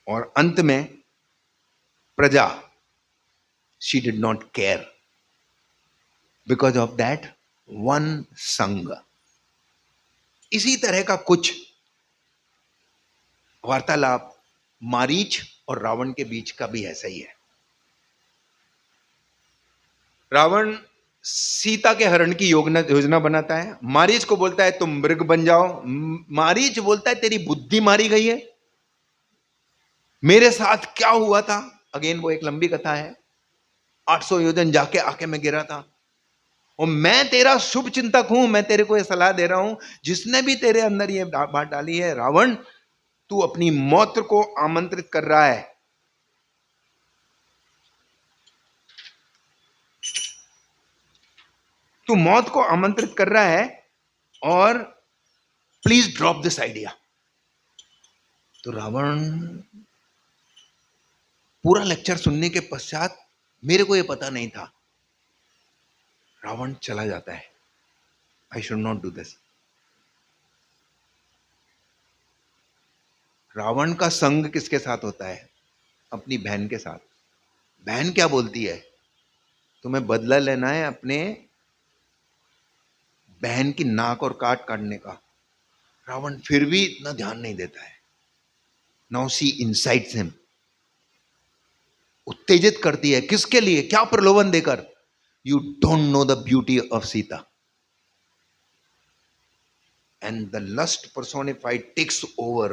और अंत में प्रजा, she did not care because of that one संग। इसी तरह का कुछ वार्तालाप मारीच और रावण के बीच का भी ऐसा ही है। रावण सीता के हरण की योजना बनाता है, मारीच को बोलता है तुम मृग बन जाओ। मारीच बोलता है तेरी बुद्धि मारी गई है, मेरे साथ क्या हुआ था। अगेन वो एक लंबी कथा है, 800 योजन जाके आके मैं गिरा था, और मैं तेरा शुभ चिंतक हूं, मैं तेरे को यह सलाह दे रहा हूं, जिसने भी तेरे अंदर ये बात डाली है रावण, तू अपनी मौत को आमंत्रित कर रहा है। तू मौत को आमंत्रित कर रहा है, और प्लीज ड्रॉप दिस आइडिया। तो रावण पूरा लेक्चर सुनने के पश्चात, मेरे को यह पता नहीं था, रावण चला जाता है। I should not do this. Ravana का संग किसके साथ होता है? अपनी बहन के साथ। बहन क्या बोलती है? तुम्हें बदला लेना है अपने बहन की नाक और काट काटने का। रावण फिर भी इतना ध्यान नहीं देता है। नाउ सी इनसाइट्स हिम, उत्तेजित करती है, किसके लिए, क्या प्रलोभन देकर? You don't know the beauty of Sita, and the lust personified takes over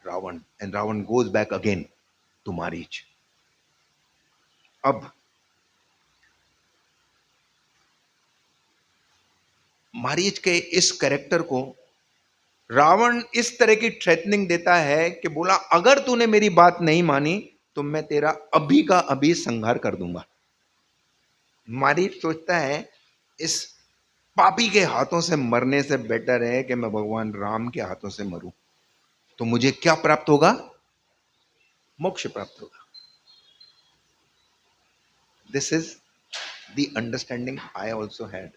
Ravan, and Ravan goes back again to Marich. अब मारीच के इस कैरेक्टर को रावण इस तरह की थ्रेटनिंग देता है कि बोला अगर तूने मेरी बात नहीं मानी तो मैं तेरा अभी का अभी संहार कर दूंगा। मारीच सोचता है इस पापी के हाथों से मरने से बेटर है कि मैं भगवान राम के हाथों से मरूं, तो मुझे क्या प्राप्त होगा? मोक्ष प्राप्त होगा। This is the understanding I also had.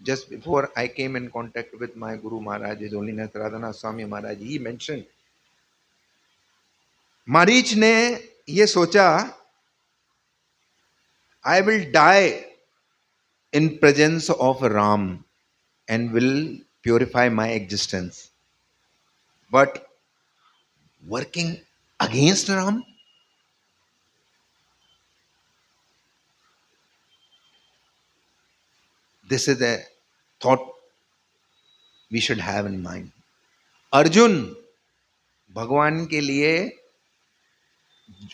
Just before I came in contact with my Guru Maharaj, His Holiness Radhanath Swami Maharaj, he mentioned, Maricha ने ये सोचा, I will die in presence of Ram and will purify my existence. But working against Ram, this is a thought we should have in mind. Arjun भगवान के लिए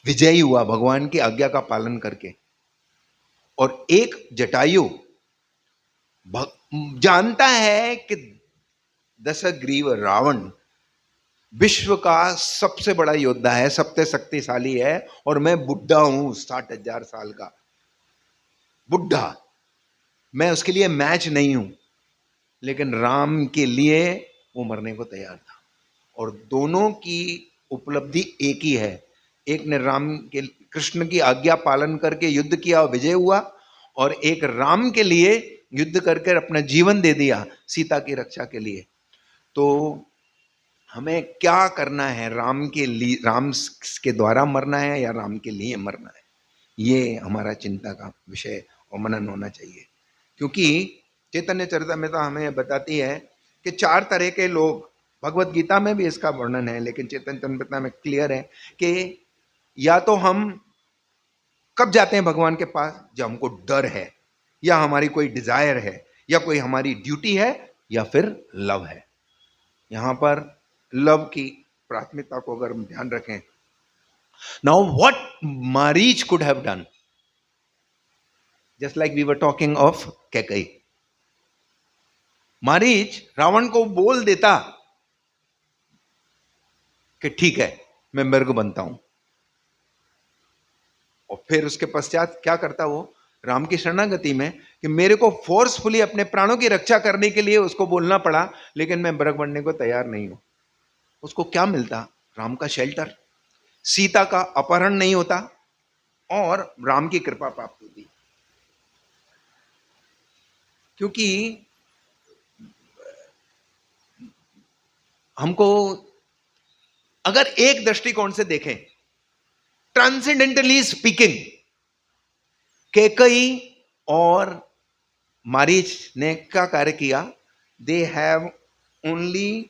विजयी हुआ भगवान की आज्ञा का पालन करके। और एक जटायु जानता है कि दशग्रीव रावण विश्व का सबसे बड़ा योद्धा है, सबसे शक्तिशाली है, और मैं बुढ़ा हूं, 60,000 साल का बुढ़ा, मैं उसके लिए मैच नहीं हूं। लेकिन राम के लिए वो मरने को तैयार था। और दोनों की उपलब्धि एक ही है। एक ने राम के कृष्ण की आज्ञा पालन करके युद्ध किया और विजय हुआ, और एक राम के लिए युद्ध करके अपना जीवन दे दिया सीता की रक्षा के लिए। तो हमें क्या करना है? राम के लिए, राम के द्वारा मरना है या राम के लिए मरना है? ये हमारा चिंता का विषय और मनन होना चाहिए। क्योंकि चैतन्य चरितामृत हमें बताती है कि 4 तरह के लोग, भगवत गीता में भी इसका वर्णन है, लेकिन चैतन्य चरितामृत में क्लियर है कि या तो हम कब जाते हैं भगवान के पास, जब हमको डर है, या हमारी कोई डिजायर है, या कोई हमारी ड्यूटी है, या फिर लव है। यहां पर लव की प्राथमिकता को अगर हम ध्यान रखें, now what Maricha could have done, just like we were talking of Kaikeyi. Maricha Ravana को बोल देता कि ठीक है, मैं मृग बनता हूं, और फिर उसके पश्चात क्या करता वो राम की शरणागति में, कि मेरे को फोर्सफुली अपने प्राणों की रक्षा करने के लिए उसको बोलना पड़ा, लेकिन मैं मृग बनने को तैयार नहीं हूं। उसको क्या मिलता? राम का शेल्टर, सीता का अपहरण नहीं होता, और राम की कृपा प्राप्त होती। क्योंकि हमको अगर एक दृष्टिकोण से देखें, ट्रांसेंडेंटली स्पीकिंग, कैकई और मारीच ने क्या कार्य किया? They have only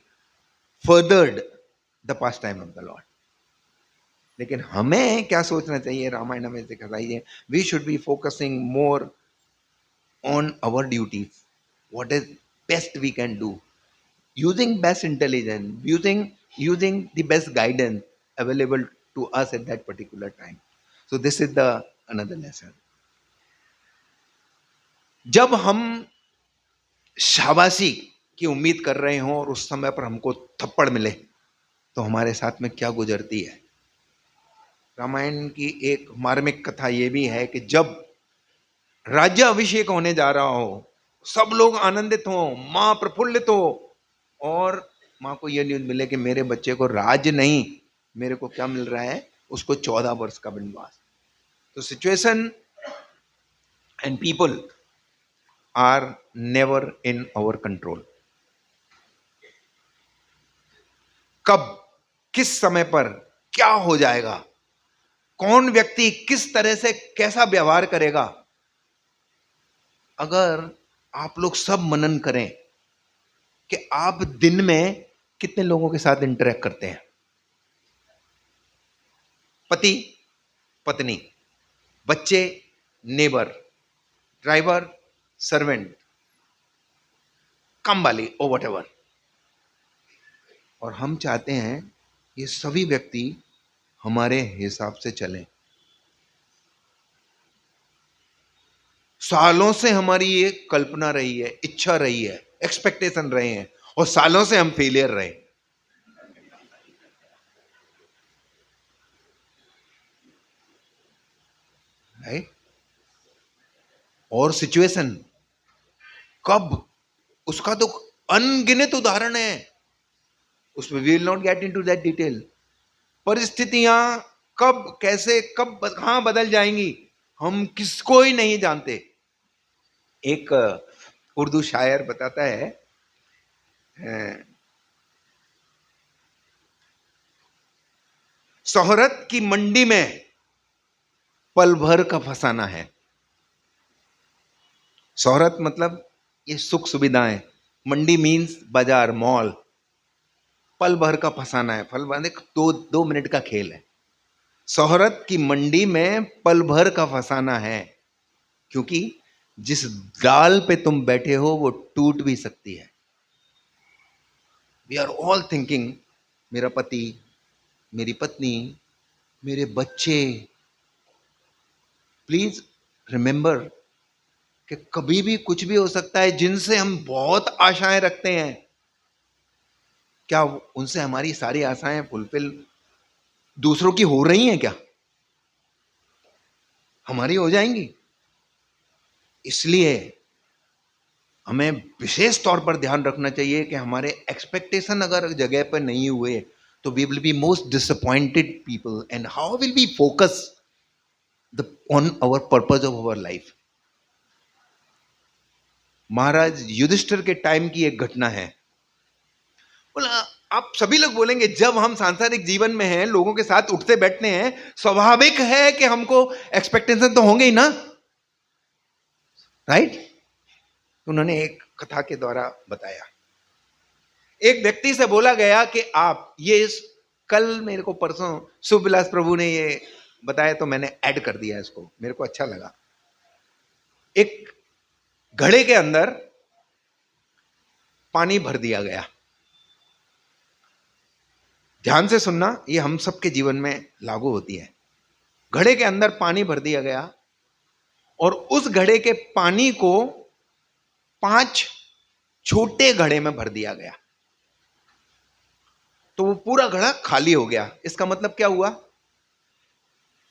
furthered the past time of the Lord. लेकिन हमें क्या सोचना चाहिए? रामायण में सिखाई है, we should be focusing more on our duties. What is best we can do? Using best intelligence, using the best guidance available to us at that particular time. So this is the another lesson. जब हम शाबाशी की उम्मीद कर रहे हों और उस समय पर हमको थप्पड़ मिले, तो हमारे साथ में क्या गुजरती है? रामायण की एक मार्मिक कथा यह भी है कि जब राज्य अभिषेक होने जा रहा हो, सब लोग आनंदित हो, मां प्रफुल्लित हो, और मां को यह न्यूज मिले कि मेरे बच्चे को राज नहीं, मेरे को क्या मिल रहा है? उसको 14 वर्ष का वनवास। तो situation and people are never in our control. कब, किस समय पर क्या हो जाएगा, कौन व्यक्ति किस तरह से कैसा व्यवहार करेगा, अगर आप लोग सब मनन करें कि आप दिन में कितने लोगों के साथ इंटरेक्ट करते हैं, पति, पत्नी, बच्चे, नेबर, ड्राइवर, सर्वेंट, काम वाली, ओ वट एवर। और हम चाहते हैं ये सभी व्यक्ति हमारे हिसाब से चलें। सालों से हमारी ये कल्पना रही है, इच्छा रही है, एक्सपेक्टेशन रहे हैं, और सालों से हम फेलियर रहे। राइट? और सिचुएशन कब, उसका तो अनगिनत उदाहरण है, उसमें we will not get into that detail. परिस्थितियां कब, कैसे, कब, कहां बदल जाएंगी, हम किसको ही नहीं जानते। एक उर्दू शायर बताता है, शोहरत की मंडी में पल भर का फसाना है। शोहरत मतलब ये सुख सुविधाएं, मंडी मीन्स बाजार, मॉल। पल भर का फसाना है, पल भर, 2 मिनट का खेल है। शोहरत की मंडी में पल भर का फसाना है, क्योंकि जिस डाल पे तुम बैठे हो वो टूट भी सकती है। वी आर ऑल थिंकिंग, मेरा पति, मेरी पत्नी, मेरे बच्चे, प्लीज रिमेंबर कि कभी भी कुछ भी हो सकता है। जिनसे हम बहुत आशाएं रखते हैं, क्या उनसे हमारी सारी आशाएं फुलफिल दूसरों की हो रही हैं क्या? हमारी हो जाएंगी। इसलिए हमें विशेष तौर पर ध्यान रखना चाहिए कि हमारे एक्सपेक्टेशन अगर जगह पर नहीं हुए तो we will be most disappointed people, and how will we focus on our purpose of our life. Maharaj Yudhishthira के टाइम की एक घटना है। बोला, आप सभी लोग बोलेंगे जब हम सांसारिक जीवन में हैं, लोगों के साथ उठते बैठते हैं, स्वाभाविक है कि हमको एक्सपेक्टेशन तो होंगे ही ना, राइट? उन्होंने एक कथा के द्वारा बताया। एक व्यक्ति से बोला गया कि आप ये कल मेरे को परसों सुविलास प्रभु ने ये बताया तो मैंने ऐड कर दिया इसको, मेरे को अच्छा लगा। एक घड़े के अंदर पानी भर दिया गया। ध्यान से सुनना, ये हम सबके जीवन में लागू होती है। घड़े के अंदर पानी भर दिया गया और उस घड़े के पानी को 5 छोटे घड़े में भर दिया गया, तो वो पूरा घड़ा खाली हो गया। इसका मतलब क्या हुआ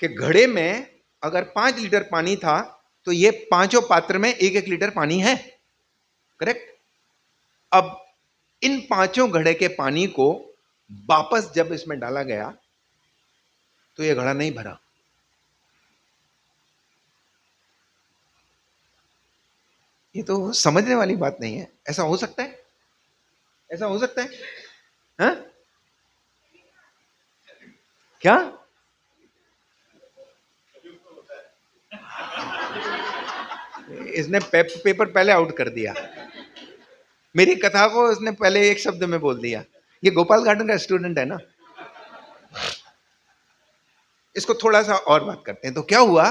कि घड़े में अगर 5 लीटर पानी था तो ये पांचों पात्र में 1-1 लीटर पानी है, करेक्ट? अब इन पांचों घड़े के पानी को वापस जब इसमें डाला गया तो ये घड़ा नहीं भरा। ये तो समझने वाली बात नहीं है। ऐसा हो सकता है? ऐसा हो सकता है? हाँ? क्या? इसने पेपर पहले आउट कर दिया। मेरी कथा को इसने पहले एक शब्द में बोल दिया। ये गोपाल गार्डन का स्टूडेंट है ना। इसको थोड़ा सा और बात करते हैं। तो क्या हुआ,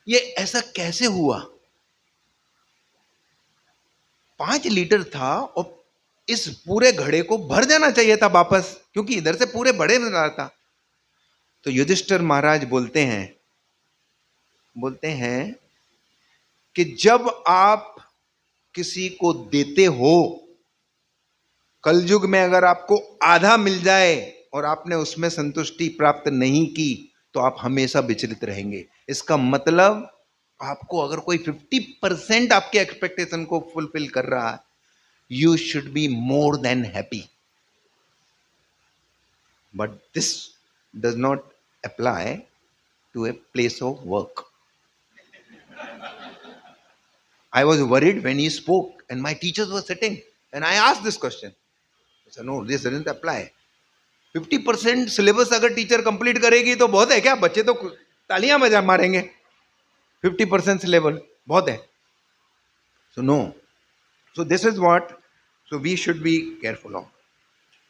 ये ऐसा कैसे हुआ? 5 लीटर था और इस पूरे घड़े को भर जाना चाहिए था वापस, क्योंकि इधर से पूरे बड़े में रहा था। तो युधिष्ठिर महाराज बोलते हैं कि जब आप किसी को देते हो, कलयुग में अगर आपको आधा मिल जाए और आपने उसमें संतुष्टि प्राप्त नहीं की तो आप हमेशा विचलित रहेंगे। इसका मतलब आपको अगर कोई 50% आपके एक्सपेक्टेशन को फुलफिल कर रहा है, you should be more than happy. But this does not apply to a place of work. I was worried when he spoke and my teachers were sitting and I asked this question. I said, no, this doesn't apply. 50% syllabus अगर teacher complete करेगी तो बहुत है क्या? बच्चे तो तालियां बजा मारेंगे। 50% सिलेबस बहुत है। So no. So this is what, so we should be careful of.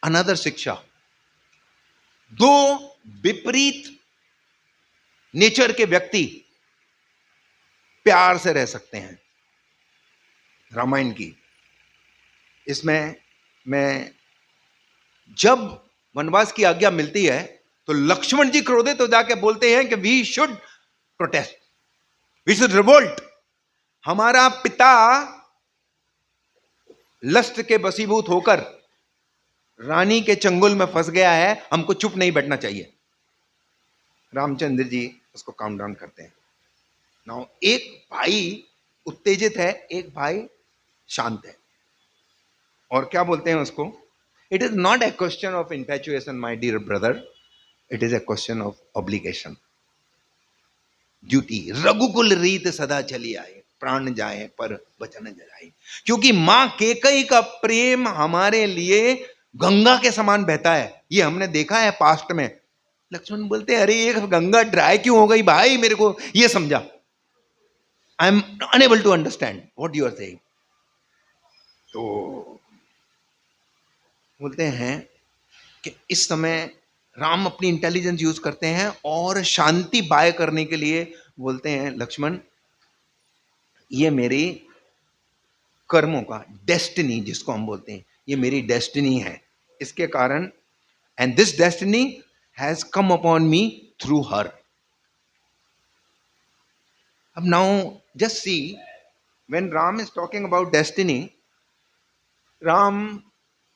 Another शिक्षा, दो विपरीत नेचर के व्यक्ति प्यार से रह सकते हैं। रामायण की इसमें मैं, जब वनवास की आज्ञा मिलती है तो लक्ष्मण जी क्रोधित हो जाके बोलते हैं कि we should protest, we should revolt. हमारा पिता लस्ट के बसीभूत होकर रानी के चंगुल में फंस गया है, हमको चुप नहीं बैठना चाहिए। रामचंद्र जी उसको काम डाउन करते हैं। नाउ एक भाई उत्तेजित है, एक भाई शांत है, और क्या बोलते हैं उसको, it is not a question of infatuation my dear brother, it is a question of obligation, duty. रघुकुल रीत सदा चली आए, प्राण जाए पर वचन जाए। क्योंकि मां केकई का प्रेम हमारे लिए गंगा के समान बहता है, ये हमने देखा है पास्ट में। लक्ष्मण बोलते हैं, अरे ये गंगा ड्राई क्यों हो गई भाई, मेरे को ये समझा। I am unable to understand what you are saying. तो बोलते हैं कि इस समय राम अपनी इंटेलिजेंस यूज करते हैं और शांति बाय करने के लिए बोलते हैं, लक्ष्मण ये मेरी कर्मों का डेस्टिनी, जिसको हम बोलते हैं, ये मेरी डेस्टिनी है। इसके कारण, and this destiny has come upon me through her. Now just see, when Ram is talking about destiny, Ram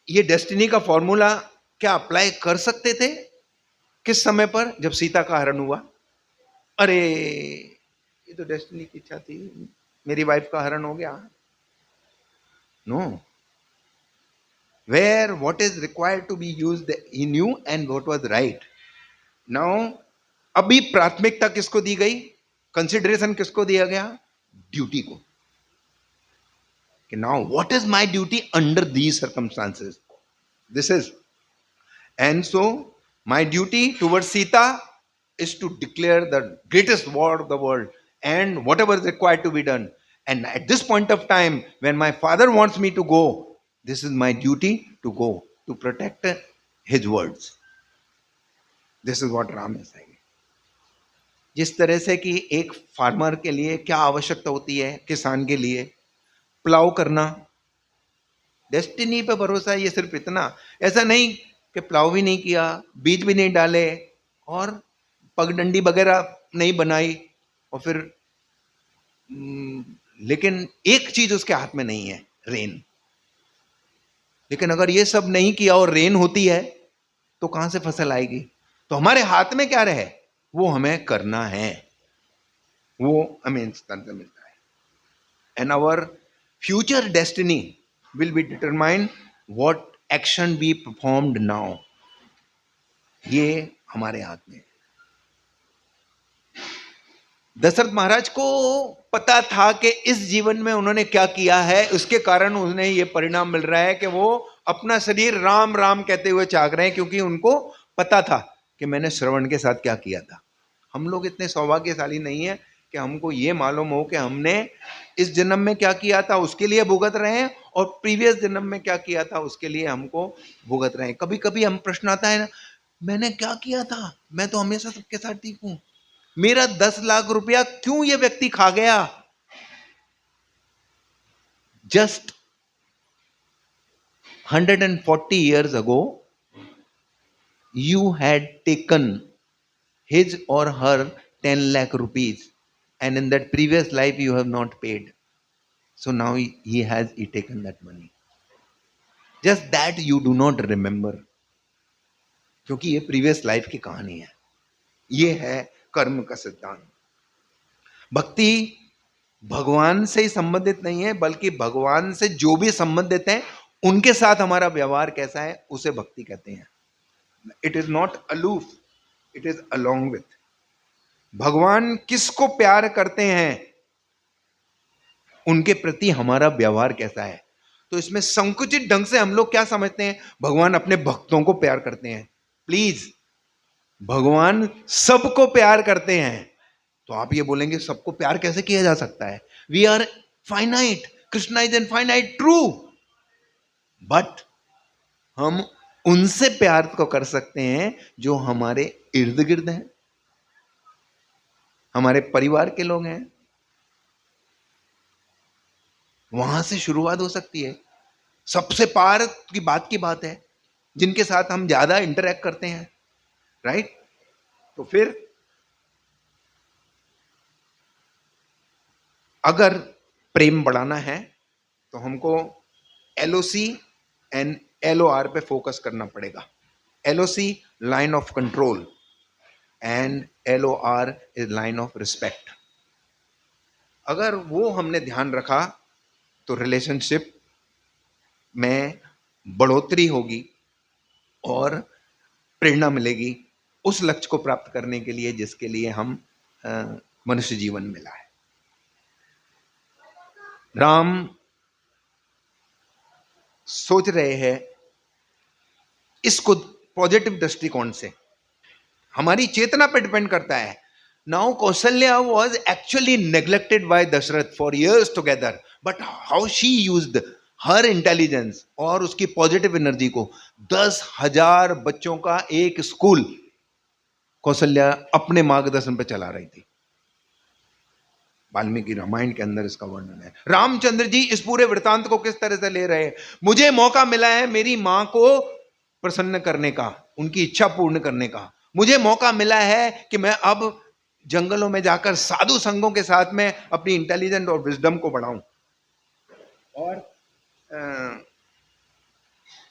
ये डेस्टिनी का फॉर्मूला क्या अप्लाई कर सकते थे? किस समय पर? जब सीता का हरण हुआ। अरे ये तो डेस्टिनी की इच्छा थी, मेरी वाइफ का हरण हो गया। No, where what is required to be used he knew and what was right. Now अभी प्राथमिकता किसको दी गई? कंसिडरेशन किसको दिया गया? ड्यूटी को। कि now what is my duty under these circumstances, this is. And so, my duty towards Sita is to declare the greatest war of the world and whatever is required to be done. And at this point of time, when my father wants me to go, this is my duty to go, to protect his words. This is what Ram is saying. जिस तरह से कि एक farmer के लिए क्या आवश्यकता होती है, किसान के लिए प्लाव करना, डेस्टिनी पे भरोसा है, ये सिर्फ इतना। ऐसा नहीं कि प्लाव भी नहीं किया, बीज भी नहीं डाले और पगडंडी वगैरह नहीं बनाई और फिर लेकिन एक चीज उसके हाथ में नहीं है, रेन। लेकिन अगर ये सब नहीं किया और रेन होती है तो कहां से फसल आएगी? तो हमारे हाथ में क्या रहे वो हमें करना है, वो हमें इंसान से मिलता है। And our future destiny will be determined what action be performed now. ये हमारे हाथ में। दशरथ महाराज को पता था कि इस जीवन में उन्होंने क्या किया है, उसके कारण उन्हें ये परिणाम मिल रहा है कि वो अपना शरीर राम राम कहते हुए चाह रहे हैं, क्योंकि उनको पता था कि मैंने श्रवण के साथ क्या किया था। हम लोग इतने सौभाग्यशाली नहीं है कि हमको ये मालूम हो कि हमने इस जन्म में क्या किया था उसके लिए भुगत रहे हैं और प्रीवियस जन्म में क्या किया था उसके लिए हमको भुगत रहे हैं। कभी कभी हम प्रश्न आता है ना, मैंने क्या किया था, मैं तो हमेशा सबके साथ ठीक हूं, मेरा 10 लाख रुपया क्यों ये व्यक्ति खा गया? Just 140 years ago you had taken his or her 10 lakh rupees, and in that previous life you have not paid, so now he has taken that money. Just that you do not remember, क्योंकि ये previous life की कहानी है। ये है कर्म का सिद्धांत। भक्ति भगवान से ही संबंधित नहीं है, बल्कि भगवान से जो भी संबंधित हैं उनके साथ हमारा व्यवहार कैसा है उसे भक्ति कहते हैं। It is not aloof, it is along with. भगवान किसको प्यार करते हैं उनके प्रति हमारा व्यवहार कैसा है। तो इसमें संकुचित ढंग से हम लोग क्या समझते हैं, भगवान अपने भक्तों को प्यार करते हैं। प्लीज, भगवान सबको प्यार करते हैं। तो आप ये बोलेंगे सबको प्यार कैसे किया जा सकता है? We are finite, Krishna is infinite, true, but हम उनसे प्यार को कर सकते हैं जो हमारे इर्द गिर्द हैं, हमारे परिवार के लोग हैं। वहां से शुरुआत हो सकती है। सबसे पार की बात है जिनके साथ हम ज्यादा इंटरेक्ट करते हैं, राइट? तो फिर अगर प्रेम बढ़ाना है तो हमको एलओसी एंड एलओआर पे फोकस करना पड़ेगा। LOC line of control and LOR is line of respect. अगर वो हमने ध्यान रखा तो रिलेशनशिप में बढ़ोतरी होगी और प्रेरणा मिलेगी उस लक्ष्य को प्राप्त करने के लिए जिसके लिए हम मनुष्य जीवन मिला है। राम सोच रहे हैं इसको पॉजिटिव दृष्टिकोण से, हमारी चेतना पर डिपेंड करता है। Now Kaushalya was actually neglected by Dasharatha for years together, but how she used her intelligence और उसकी पॉजिटिव एनर्जी को 10,000 बच्चों का एक स्कूल कौशल्या अपने मार्गदर्शन पर चला रही थी। वाल्मीकि रामायण के अंदर इसका वर्णन है। रामचंद्र जी इस पूरे वृतांत को किस तरह से ले रहे हैं, मुझे मौका मिला है मेरी मां को प्रसन्न करने का, उनकी इच्छा पूर्ण करने का, मुझे मौका मिला है कि मैं अब जंगलों में जाकर साधु संघों के साथ में अपनी इंटेलिजेंस और विजडम को बढ़ाऊं। और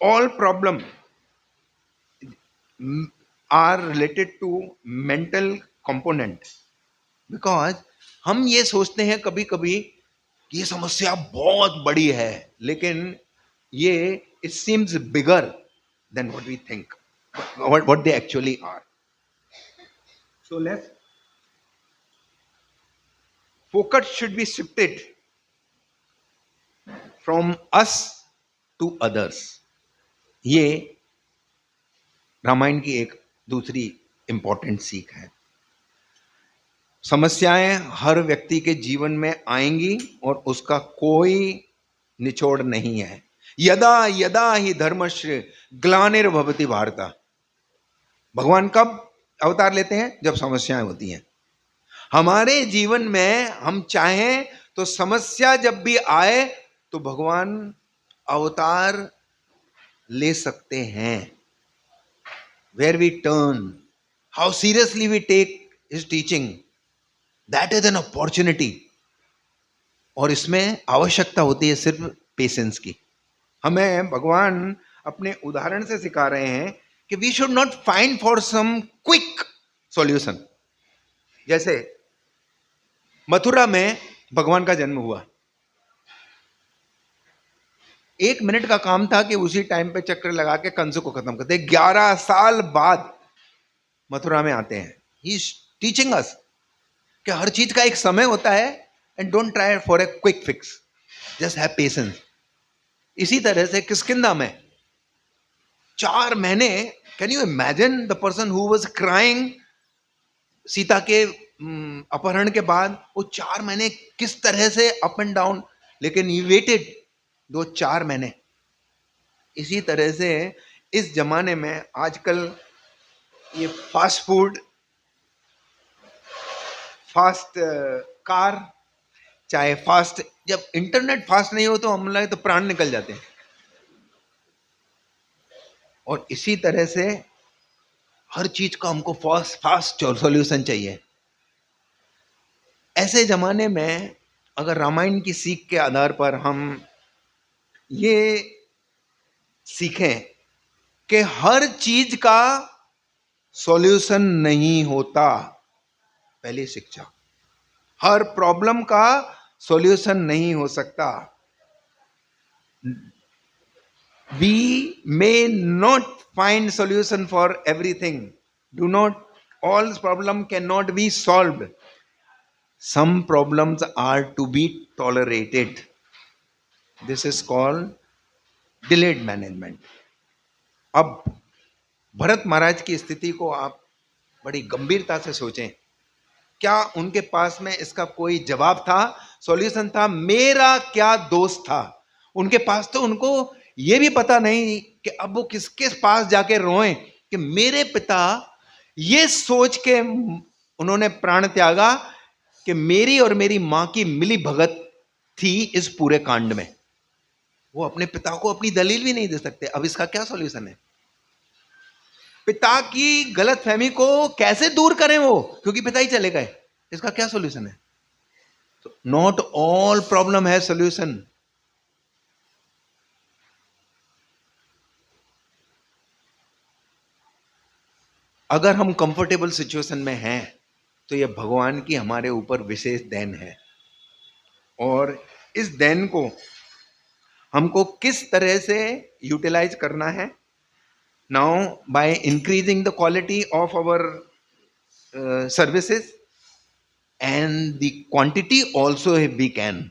all problem are related to mental component, because हम ये सोचते हैं कभी कभी कि ये समस्या बहुत बड़ी है, लेकिन ये it seems bigger than what we think, what they actually are. So let's focus should be shifted from us to others। ये रामायण की एक दूसरी इंपॉर्टेंट सीख है। समस्याएं हर व्यक्ति के जीवन में आएंगी और उसका कोई निचोड़ नहीं है। यदा यदा ही धर्मस्य ग्लानिर्भवति भारत। भगवान कब अवतार लेते हैं? जब समस्याएं होती हैं हमारे जीवन में। हम चाहें तो समस्या जब भी आए तो भगवान अवतार ले सकते हैं। Where we turn, how seriously we take his teaching, that is an opportunity. और इसमें आवश्यकता होती है सिर्फ पेशेंस की। हमें भगवान अपने उदाहरण से सिखा रहे हैं कि we should not find for some quick solution. जैसे मथुरा में भगवान का जन्म हुआ, 1 मिनट का काम था कि उसी टाइम पे चक्र लगा के कंस को खत्म करते। 11 साल बाद मथुरा में आते हैं। ही इज टीचिंग अस कि हर चीज का एक समय होता है, and don't try for a quick fix, just have patience. इसी तरह से किष्किंधा में 4 महीने, can you imagine the person who was crying Sita के अपहरण के बाद, वो 4 महीने किस तरह से अप एंड डाउन, लेकिन ही वेटेड दो 4 महीने। इसी तरह से इस जमाने में आजकल ये फास्ट फूड, फास्ट कार, चाहे फास्ट, जब इंटरनेट फास्ट नहीं हो तो हम लगे तो प्राण निकल जाते हैं। और इसी तरह से हर चीज का हमको फास्ट फास्ट सॉल्यूशन चाहिए। ऐसे जमाने में अगर रामायण की सीख के आधार पर हम ये सीखें कि हर चीज का सॉल्यूशन नहीं होता, पहली शिक्षा, हर प्रॉब्लम का सॉल्यूशन नहीं हो सकता। We may not find solution for everything. Do not, all problem cannot be solved. Some problems are to be tolerated. This is called delayed management. अब भरत महाराज की स्थिति को आप बड़ी गंभीरता से सोचें। क्या उनके पास में इसका कोई जवाब था, सॉल्यूशन था? मेरा क्या दोष था? उनके पास तो उनको ये भी पता नहीं कि अब वो किसके पास जाके रोएं कि मेरे पिता, ये सोच के उन्होंने प्राण त्यागा कि मेरी और मेरी मां की मिली भगत थी इस पूरे कांड में। वो अपने पिता को अपनी दलील भी नहीं दे सकते। अब इसका क्या सॉल्यूशन है? पिता की गलत फहमी को कैसे दूर करें वो, क्योंकि पिता ही चले गए। इसका क्या सॉल्यूशन है? नॉट ऑल प्रॉब्लम है सॉल्यूशन। अगर हम कंफर्टेबल सिचुएशन में हैं तो यह भगवान की हमारे ऊपर विशेष देन है। और इस देन को हमको किस तरह से यूटिलाइज करना है? Now by increasing the quality of our services and the quantity also we can.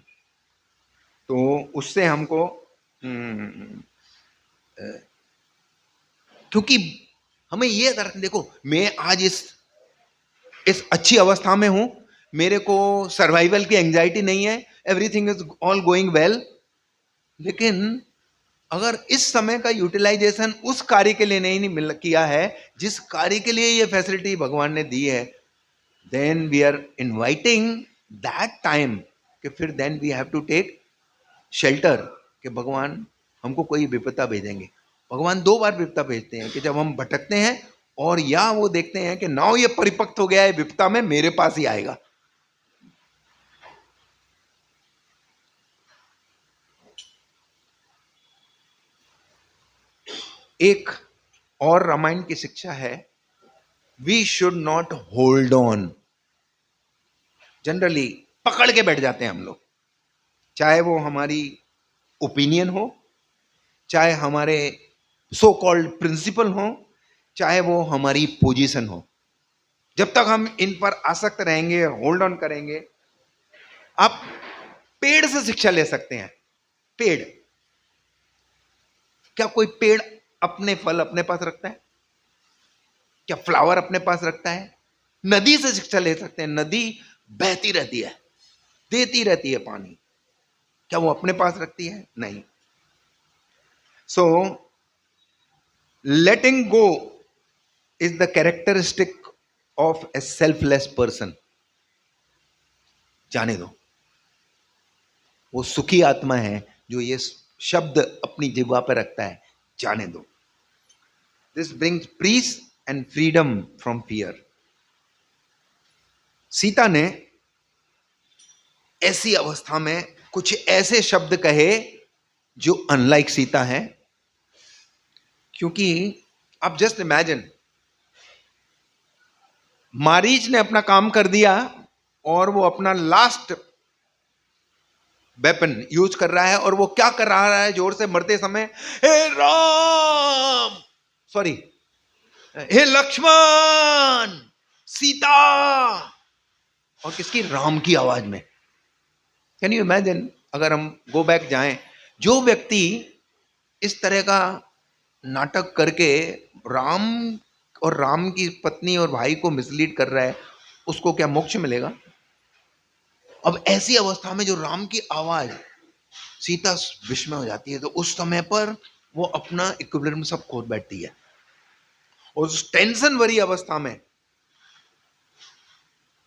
तो उससे हमको क्योंकि हमें ये देखो, मैं आज इस अच्छी अवस्था में हूं, मेरे को सर्वाइवल की एंजाइटी नहीं है, everything is all going well. लेकिन अगर इस समय का यूटिलाइजेशन उस कार्य के लिए नहीं मिल किया है जिस कार्य के लिए ये फैसिलिटी भगवान ने दी है, then we are inviting that time कि फिर then we have to take shelter कि भगवान हमको कोई विपदा भेजेंगे। भगवान 2 बार विपदा भेजते हैं कि जब हम भटकते हैं और या वो देखते हैं कि नाउ ये परिपक्व हो गया है, विपदा में मेरे पास ही आएगा। एक और रामायण की शिक्षा है, we should not hold on. Generally पकड़ के बैठ जाते हैं हम लोग, चाहे वो हमारी ओपिनियन हो, चाहे हमारे सो कॉल्ड प्रिंसिपल हो, चाहे वो हमारी पोजीशन हो। जब तक हम इन पर आसक्त रहेंगे, होल्ड ऑन करेंगे। आप पेड़ से शिक्षा ले सकते हैं। पेड़, क्या कोई पेड़ अपने फल अपने पास रखता है? क्या फ्लावर अपने पास रखता है? नदी से शिक्षा ले सकते हैं। नदी बहती रहती है, देती रहती है पानी, क्या वो अपने पास रखती है? नहीं। So letting go is the characteristic of a selfless person. जाने दो, वो सुखी आत्मा है जो ये शब्द अपनी जिह्वा पर रखता है, जाने दो। This brings peace and freedom from fear. Sita ने ऐसी अवस्था में कुछ ऐसे शब्द कहे जो अनलाइक सीता है, क्योंकि आप जस्ट इमेजिन, मारीच ने अपना काम कर दिया और वो अपना लास्ट वेपन यूज कर रहा है, और वो क्या कर रहा है जोर से मरते समय? हे राम, सॉरी, हे लक्ष्मण, सीता। और किसकी? राम की आवाज में। Can you imagine? अगर हम गो बैक जाएं, जो व्यक्ति इस तरह का नाटक करके राम और राम की पत्नी और भाई को मिसलीड कर रहा है, उसको क्या मोक्ष मिलेगा? अब ऐसी अवस्था में जो राम की आवाज, सीता विस्मय हो जाती है, तो उस समय पर वो अपना इक्विलिब्रियम सब खो बैठती है। और उस टेंशन भरी अवस्था में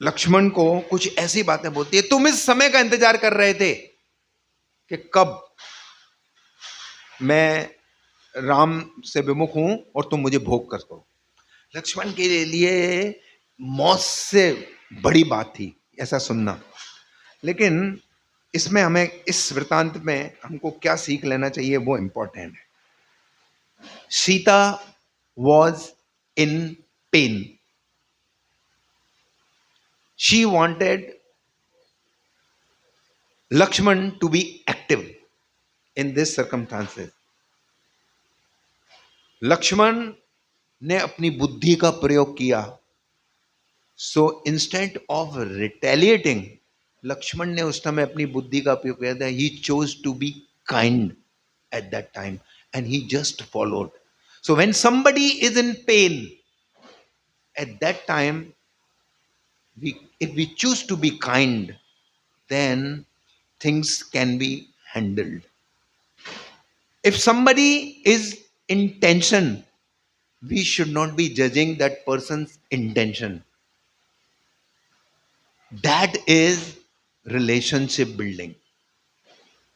लक्ष्मण को कुछ ऐसी बातें बोलती है, तुम इस समय का इंतजार कर रहे थे कि कब मैं राम से विमुख हूं और तुम मुझे भोग कर दो। लक्ष्मण के लिए मौत से बड़ी बात थी ऐसा सुनना। लेकिन इसमें हमें, इस वृतांत में हमको क्या सीख लेना चाहिए, वो इंपॉर्टेंट है। Sita was in pain. She wanted Lakshmana to be active in this circumstances. Lakshmana ने अपनी बुद्धि का प्रयोग किया। So instant of retaliating, Lakshmana ने उस समय अपनी बुद्धि का उपयोग किया था। He chose to be kind at that time and he just followed. So when somebody is in pain, at that time, if we choose to be kind, then things can be handled. If somebody is in tension, we should not be judging that person's intention. That is relationship building.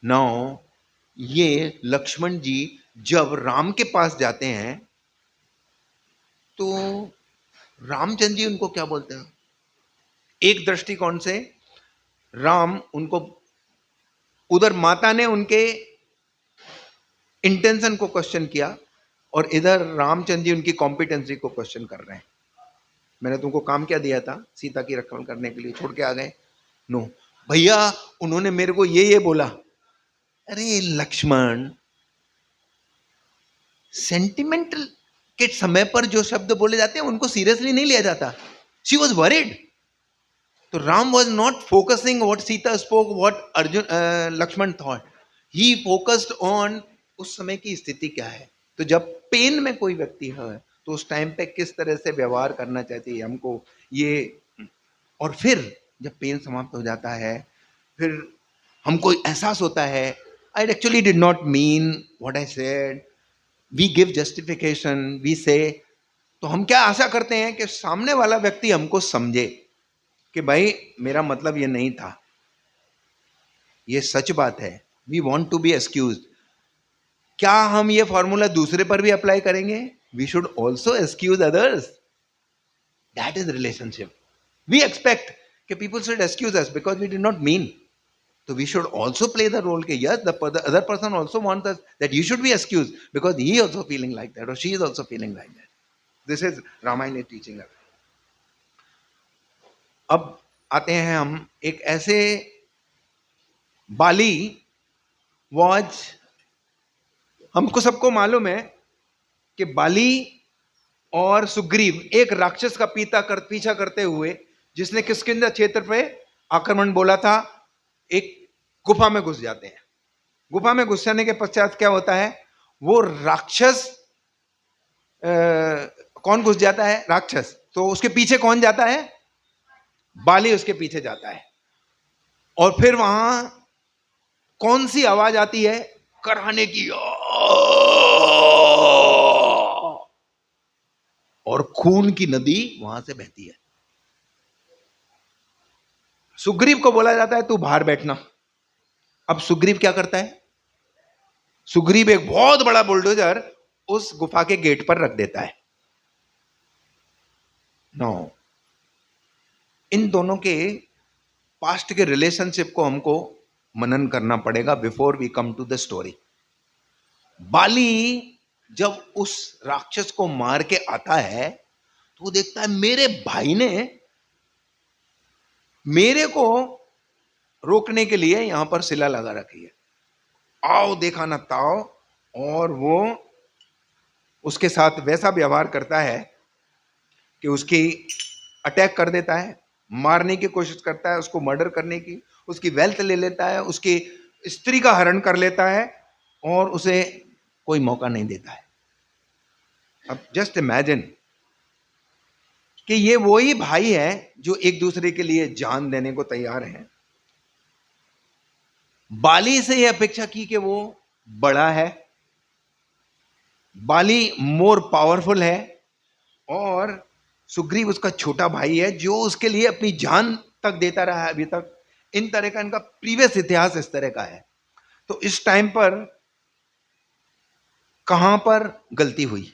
Now ये लक्ष्मण जी जब राम के पास जाते हैं, तो रामचंद्र जी उनको क्या बोलते हैं? एक दृष्टिकोण से राम उनको, उधर माता ने उनके इंटेंशन को क्वेश्चन किया और इधर रामचंद्र जी उनकी कॉम्पिटेंसी को क्वेश्चन कर रहे हैं। मैंने तुमको काम क्या दिया था? सीता की रखवाल करने के लिए, छोड़ के आ गए? नो भैया, उन्होंने मेरे को ये बोला। अरे लक्ष्मण, सेंटिमेंटल के समय पर जो शब्द बोले जाते हैं उनको सीरियसली नहीं लिया जाता। She was worried. तो Ram was not focusing what Sita spoke, what Arjun Lakshman thought. He focused on उस समय की स्थिति क्या है। तो जब पेन में कोई व्यक्ति है तो उस टाइम पे किस तरह से व्यवहार करना चाहती है हमको ये। और फिर जब पेन समाप्त हो जाता है, फिर हमको एहसास होता है, I actually did not mean what I said, we give justification, we say. तो हम क्या आशा करते हैं कि सामने वाला व्यक्ति हमको समझे कि भाई मेरा मतलब ये नहीं था, ये सच बात है। We want to be excuse. क्या हम ये फॉर्मूला दूसरे पर भी अप्लाई करेंगे? we should also excuse others. That is relationship. We expect that people should excuse us because we did not mean. So we should also play the role that yes, the other person also wants us that you should be excused because he also feeling like that or she is also feeling like that. This is Ramayana teaching us. अब आते हैं हम एक ऐसे बाली was, हमको सबको मालूम है कि बाली और सुग्रीव एक राक्षस का पीछा करते हुए जिसने किष्किंधा क्षेत्र पे आक्रमण बोला था, एक गुफा में घुस जाते हैं। गुफा में घुस जाने के पश्चात क्या होता है, वो राक्षस कौन घुस जाता है? राक्षस। तो उसके पीछे कौन जाता है? बाली उसके पीछे जाता है। और फिर वहां कौन सी आवाज आती है? कराहने की, और खून की नदी वहां से बहती है। सुग्रीव को बोला जाता है तू बाहर बैठना। अब सुग्रीव क्या करता है? सुग्रीव एक बहुत बड़ा बुलडोजर उस गुफा के गेट पर रख देता है। नो, इन दोनों के पास्ट के रिलेशनशिप को हमको मनन करना पड़ेगा before we come to the story. Bali जब उस राक्षस को मार के आता है तो वो देखता है मेरे भाई ने मेरे को रोकने के लिए यहां पर शिला लगा रखी है, आओ देखा ना ताओ, और वो उसके साथ वैसा व्यवहार करता है कि उसकी अटैक कर देता है, मारने की कोशिश करता है, उसको मर्डर करने की, उसकी वेल्थ ले लेता है, उसकी स्त्री का हरण कर लेता है और उसे कोई मौका नहीं देता है। अब जस्ट इमेजिन कि ये वही भाई है जो एक दूसरे के लिए जान देने को तैयार हैं। बाली से यह अपेक्षा की कि वो बड़ा है, बाली मोर पावरफुल है, और सुग्रीव उसका छोटा भाई है जो उसके लिए अपनी जान तक देता रहा है अभी तक। इन तरह का इनका प्रीवियस इतिहास इस तरह का है। तो इस टाइम पर कहां पर गलती हुई?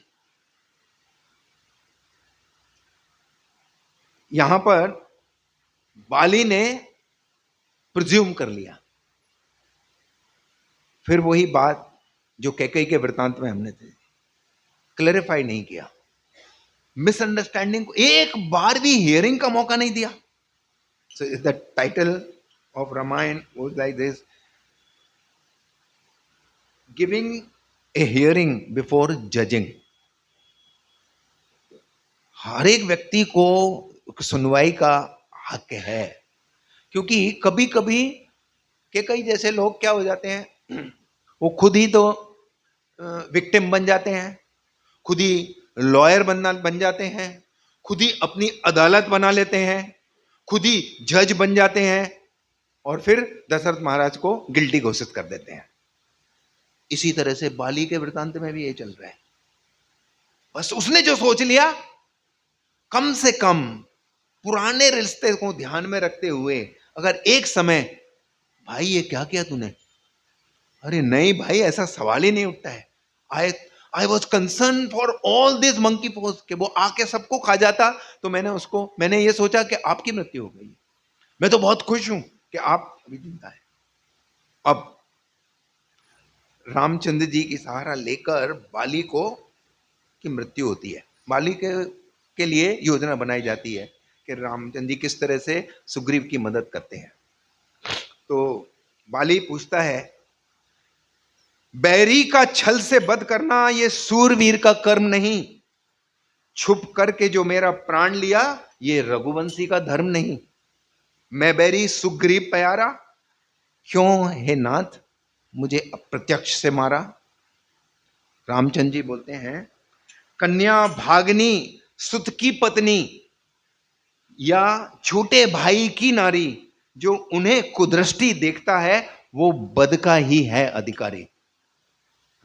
यहां पर बाली ने प्रिज्यूम कर लिया। फिर वही बात जो कैकेयी के वृतांत में हमने क्लैरिफाई नहीं किया, मिसअंडरस्टैंडिंग को एक बार भी हियरिंग का मौका नहीं दिया। So is the title of Ramayana was like this, giving a hearing before judging. हर एक व्यक्ति को सुनवाई का हक है, क्योंकि कभी कभी के कई जैसे लोग क्या हो जाते हैं, वो खुद ही तो विक्टिम बन जाते हैं, खुद ही लॉयर बन जाते हैं, खुद ही अपनी अदालत बना लेते हैं, खुद ही जज बन जाते हैं और फिर दशरथ महाराज को गिल्टी घोषित कर देते हैं। इसी तरह से बाली के वृतांत में भी ये चल रहा है। बस उसने जो सोच लिया, कम से कम पुराने रिश्ते को ध्यान में रखते हुए, अगर एक समय भाई ये क्या किया तूने, अरे नहीं भाई ऐसा सवाल ही नहीं उठता है, I was concern for all this monkey post के वो आके सबको खा जाता, तो मैंने ये सोचा कि आपकी मृत्यु हो गई, मैं तो बहुत खुश हूं कि आप अभी जिंदा है। अब रामचंद्र जी की सहारा लेकर बाली को की मृत्यु होती है। बाली के लिए योजना बनाई जाती है कि रामचंद्र जी किस तरह से सुग्रीव की मदद करते हैं। तो बाली पूछता है, बैरी का छल से वध करना ये सूरवीर का कर्म नहीं, छुप करके जो मेरा प्राण लिया ये रघुवंशी का धर्म नहीं। मैं बैरी सुग्रीव प्यारा, क्यों हे नाथ मुझे अप्रत्यक्ष से मारा। रामचंद्र जी बोलते हैं, कन्या भागनी सुत की पत्नी या छोटे भाई की नारी जो उन्हें कुदृष्टि देखता है वो बद का ही है अधिकारी।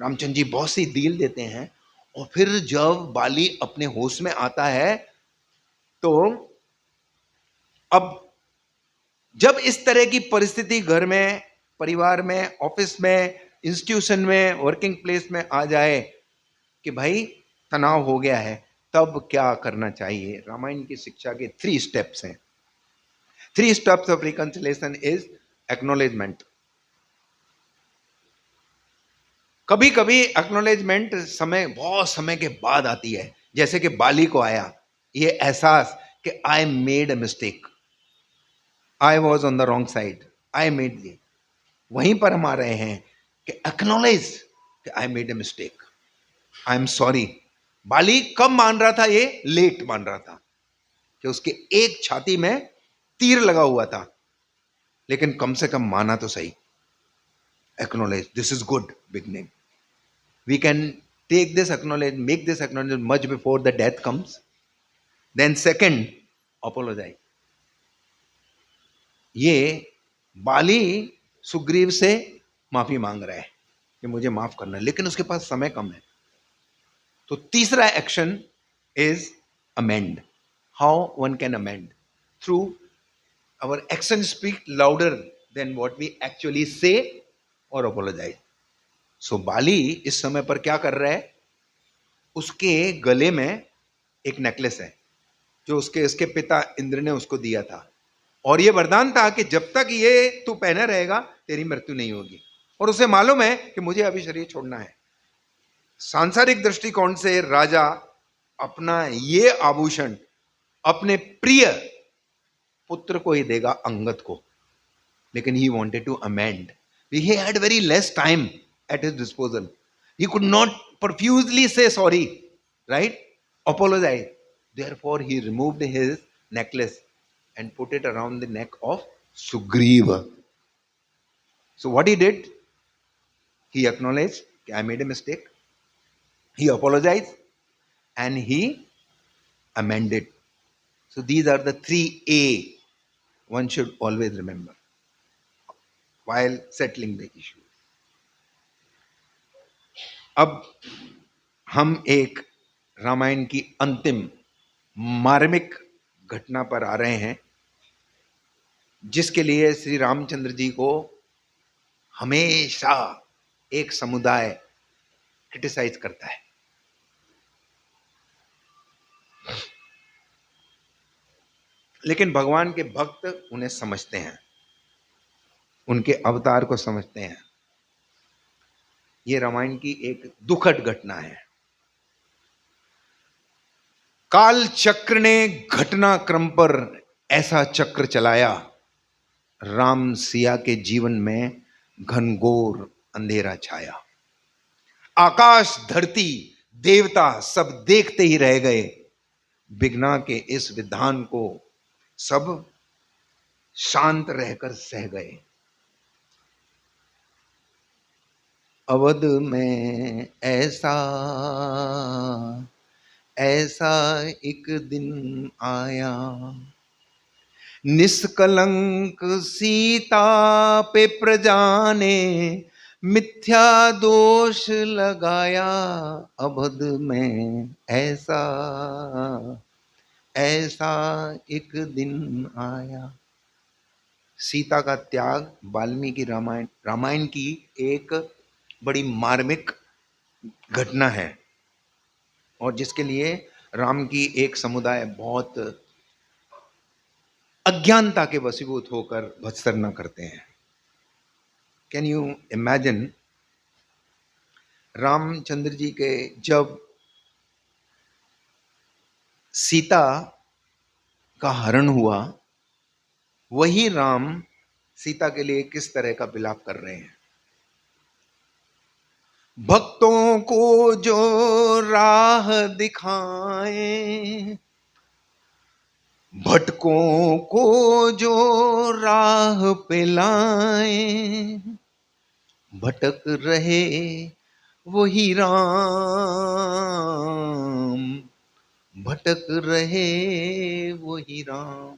रामचंद्र जी बहुत सी डील देते हैं और फिर जब बाली अपने होश में आता है तो अब जब इस तरह की परिस्थिति घर में, परिवार में, ऑफिस में, इंस्टीट्यूशन में, वर्किंग प्लेस में आ जाए कि भाई तनाव हो गया है, तब क्या करना चाहिए? रामायण की शिक्षा के 3 स्टेप्स हैं। 3 steps of reconciliation is acknowledgement. कभी कभी एक्नॉलेजमेंट बहुत समय के बाद आती है, जैसे कि बाली को आया ये एहसास कि I made a mistake, I was on the wrong side, I made the. वहीं पर हम आ रहे हैं कि एक्नॉलेज कि I made a mistake, I am sorry. Bali कब मान रहा था? ये लेट मान रहा था कि उसके एक छाती में तीर लगा हुआ था, लेकिन कम से कम माना तो सही। Acknowledge, this is good beginning. We can take this acknowledge, make this acknowledge much before the death comes. Then second, apologize. ये बाली सुग्रीव से माफी मांग रहा है कि मुझे माफ करना है, लेकिन उसके पास समय कम है। तो तीसरा action is amend. How one can amend? Through our action speak louder than what we actually say or apologize. So बाली इस समय पर क्या कर रहा है? उसके गले में एक नेकलेस है जो उसके पिता इंद्र ने उसको दिया था, और ये वरदान था कि जब तक ये तू पहने रहेगा तेरी मृत्यु नहीं होगी। और उसे मालूम है कि मुझे अभी शरीर छोड़ना है। सांसारिक दृष्टिकोण से राजा अपना ये आभूषण अपने प्रिय पुत्र को ही देगा, अंगद को, लेकिन he wanted to amend. He had very less time at his disposal. He could not profusely say sorry, right, apologize. Therefore, he removed his necklace and put it around the neck of Sugriva. So, what he did, he acknowledged, I made a mistake. He apologized and he amended. So, these are the 3 A one should always remember while settling the issue. अब हम एक रामायण की अंतिम मार्मिक घटना पर आ रहे हैं, जिसके लिए श्री रामचंद्र जी को हमेशा एक समुदाय क्रिटिसाइज करता है। लेकिन भगवान के भक्त उन्हें समझते हैं, उनके अवतार को समझते हैं। यह रामायण की एक दुखद घटना है। काल चक्र ने घटनाक्रम पर ऐसा चक्र चलाया, राम सिया के जीवन में घनघोर अंधेरा छाया। आकाश धरती देवता सब देखते ही रह गए, विघ्ना के इस विधान को सब शांत रहकर सह गए। अवध में ऐसा ऐसा एक दिन आया, निष्कलंक सीता पे प्रजा ने मिथ्या दोष लगाया। अवध में ऐसा ऐसा एक दिन आया। सीता का त्याग वाल्मीकि रामायण की एक बड़ी मार्मिक घटना है, और जिसके लिए राम की एक समुदाय बहुत अज्ञानता के वशीभूत होकर भत्सना करते हैं। Can you imagine, Ramchandra ji के जब सीता का हरण हुआ, वही राम सीता के लिए किस तरह का विलाप कर रहे हैं। भक्तों को जो राह दिखाए, भटकों को जो राह पे लाए, भटक रहे वही राम, भटक रहे वही राम।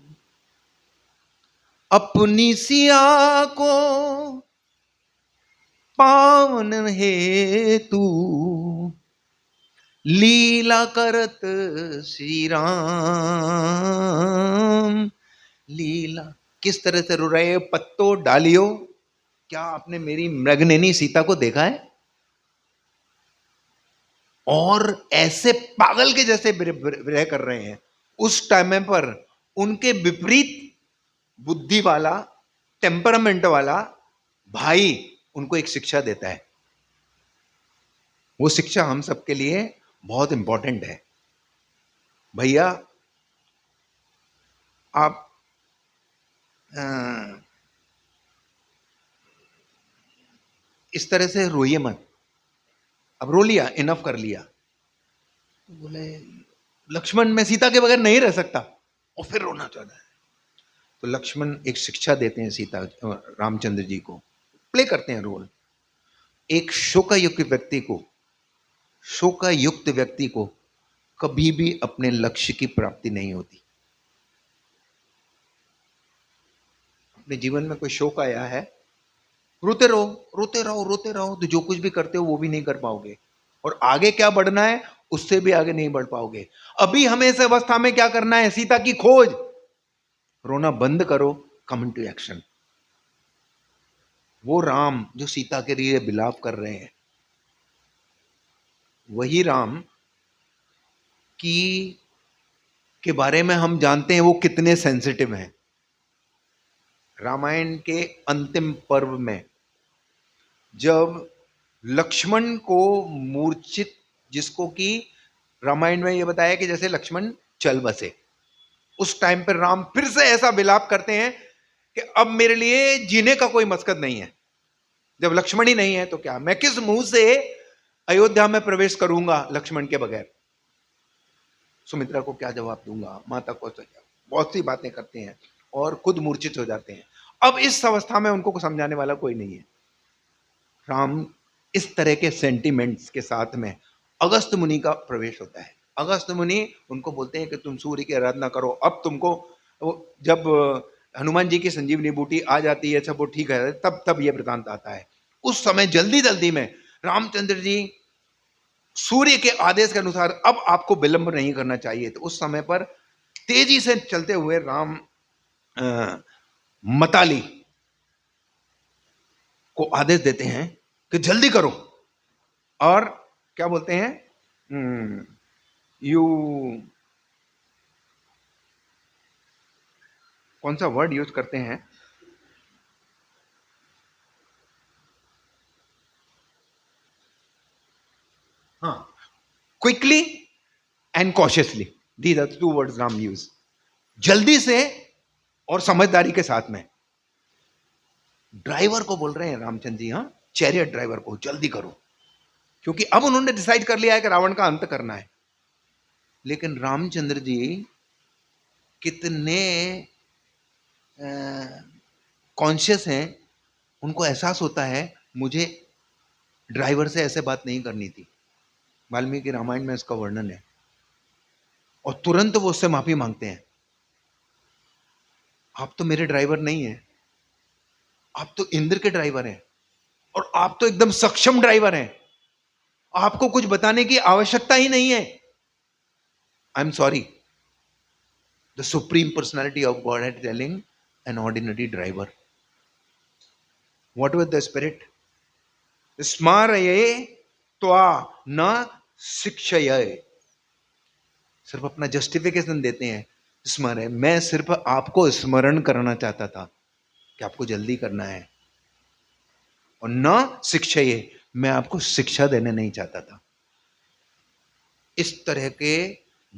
अपनी सिया को पावन हेतु लीला करत श्री राम। लीला किस तरह से रो रहे? पत्तो डालियो, क्या आपने मेरी मृगनयनी सीता को देखा है? और ऐसे पागल के जैसे विरह कर रहे हैं। उस टाइम पर उनके विपरीत बुद्धि वाला, टेम्परामेंट वाला भाई उनको एक शिक्षा देता है। वो शिक्षा हम सबके लिए बहुत इंपॉर्टेंट है। भैया आप अ, इस तरह से रोइए मत। अब रो लिया, इनफ कर लिया। तो बोले लक्ष्मण मैं सीता के बगैर नहीं रह सकता, और फिर रोना चाहता है। तो लक्ष्मण एक शिक्षा देते हैं सीता रामचंद्र जी को, प्ले करते हैं रोल। एक शोकायुक्त व्यक्ति को कभी भी अपने लक्ष्य की प्राप्ति नहीं होती। अपने जीवन में कोई शोक आया है, रोते रहो रोते रहो रोते रहो, तो जो कुछ भी करते हो वो भी नहीं कर पाओगे, और आगे क्या बढ़ना है उससे भी आगे नहीं बढ़ पाओगे। अभी हमें इस अवस्था में क्या करना है? सीता की खोज। रोना बंद करो, कम इनटू एक्शन। वो राम जो सीता के लिए बिलाप कर रहे हैं, वही राम की के बारे में हम जानते हैं वो कितने सेंसिटिव हैं। रामायण के अंतिम पर्व में जब लक्ष्मण को मूर्छित, जिसको कि रामायण में ये बताया कि जैसे लक्ष्मण चल बसे, उस टाइम पर राम फिर से ऐसा विलाप करते हैं कि अब मेरे लिए जीने का कोई मकसद नहीं है। जब लक्ष्मण ही नहीं है तो क्या, मैं किस मुंह से अयोध्या में प्रवेश करूंगा लक्ष्मण के बगैर? सुमित्रा को क्या जवाब दूंगा, माता को बहुत सी बातें करते हैं और खुद मूर्छित हो जाते हैं। अब इस अवस्था में उनको समझाने वाला कोई नहीं है। राम इस तरह के सेंटिमेंट्स के साथ में अगस्त मुनि का प्रवेश होता है। अगस्त मुनि उनको बोलते हैं कि तुम सूर्य की आराधना करो। अब तुमको जब हनुमान जी की संजीवनी बूटी आ जाती है, सब वो ठीक है, तब तब ये वृतांत आता है। उस समय जल्दी जल्दी में रामचंद्र जी सूर्य के आदेश के अनुसार अब आपको विलंब नहीं करना चाहिए, तो उस समय पर तेजी से चलते हुए राम मताली को आदेश देते हैं कि जल्दी करो। और क्या बोलते हैं, यू, कौन सा वर्ड यूज करते हैं, हाँ, quickly and cautiously, these are two words Ram use. जल्दी से और समझदारी के साथ में। ड्राइवर को बोल रहे हैं रामचंद्र जी, हाँ, चैरियट ड्राइवर को, जल्दी करो, क्योंकि अब उन्होंने डिसाइड कर लिया है कि रावण का अंत करना है। लेकिन रामचंद्र जी कितने कॉन्शियस हैं, उनको एहसास होता है मुझे ड्राइवर से ऐसे बात नहीं करनी थी। वाल्मीकि रामायण में इसका वर्णन है, और तुरंत वो उससे माफी मांगते हैं। आप तो मेरे ड्राइवर नहीं हैं, आप तो इंद्र के ड्राइवर हैं, और आप तो एकदम सक्षम ड्राइवर हैं, आपको कुछ बताने की आवश्यकता ही नहीं है। I am sorry, the supreme personality of God है telling an ordinary driver what was the spirit, स्मारये त्वा न शिक्षये। सिर्फ अपना जस्टिफिकेशन देते हैं, स्मरण, मैं सिर्फ आपको स्मरण करना चाहता था कि आपको जल्दी करना है, और न शिक्षये, मैं आपको शिक्षा देने नहीं चाहता था। इस तरह के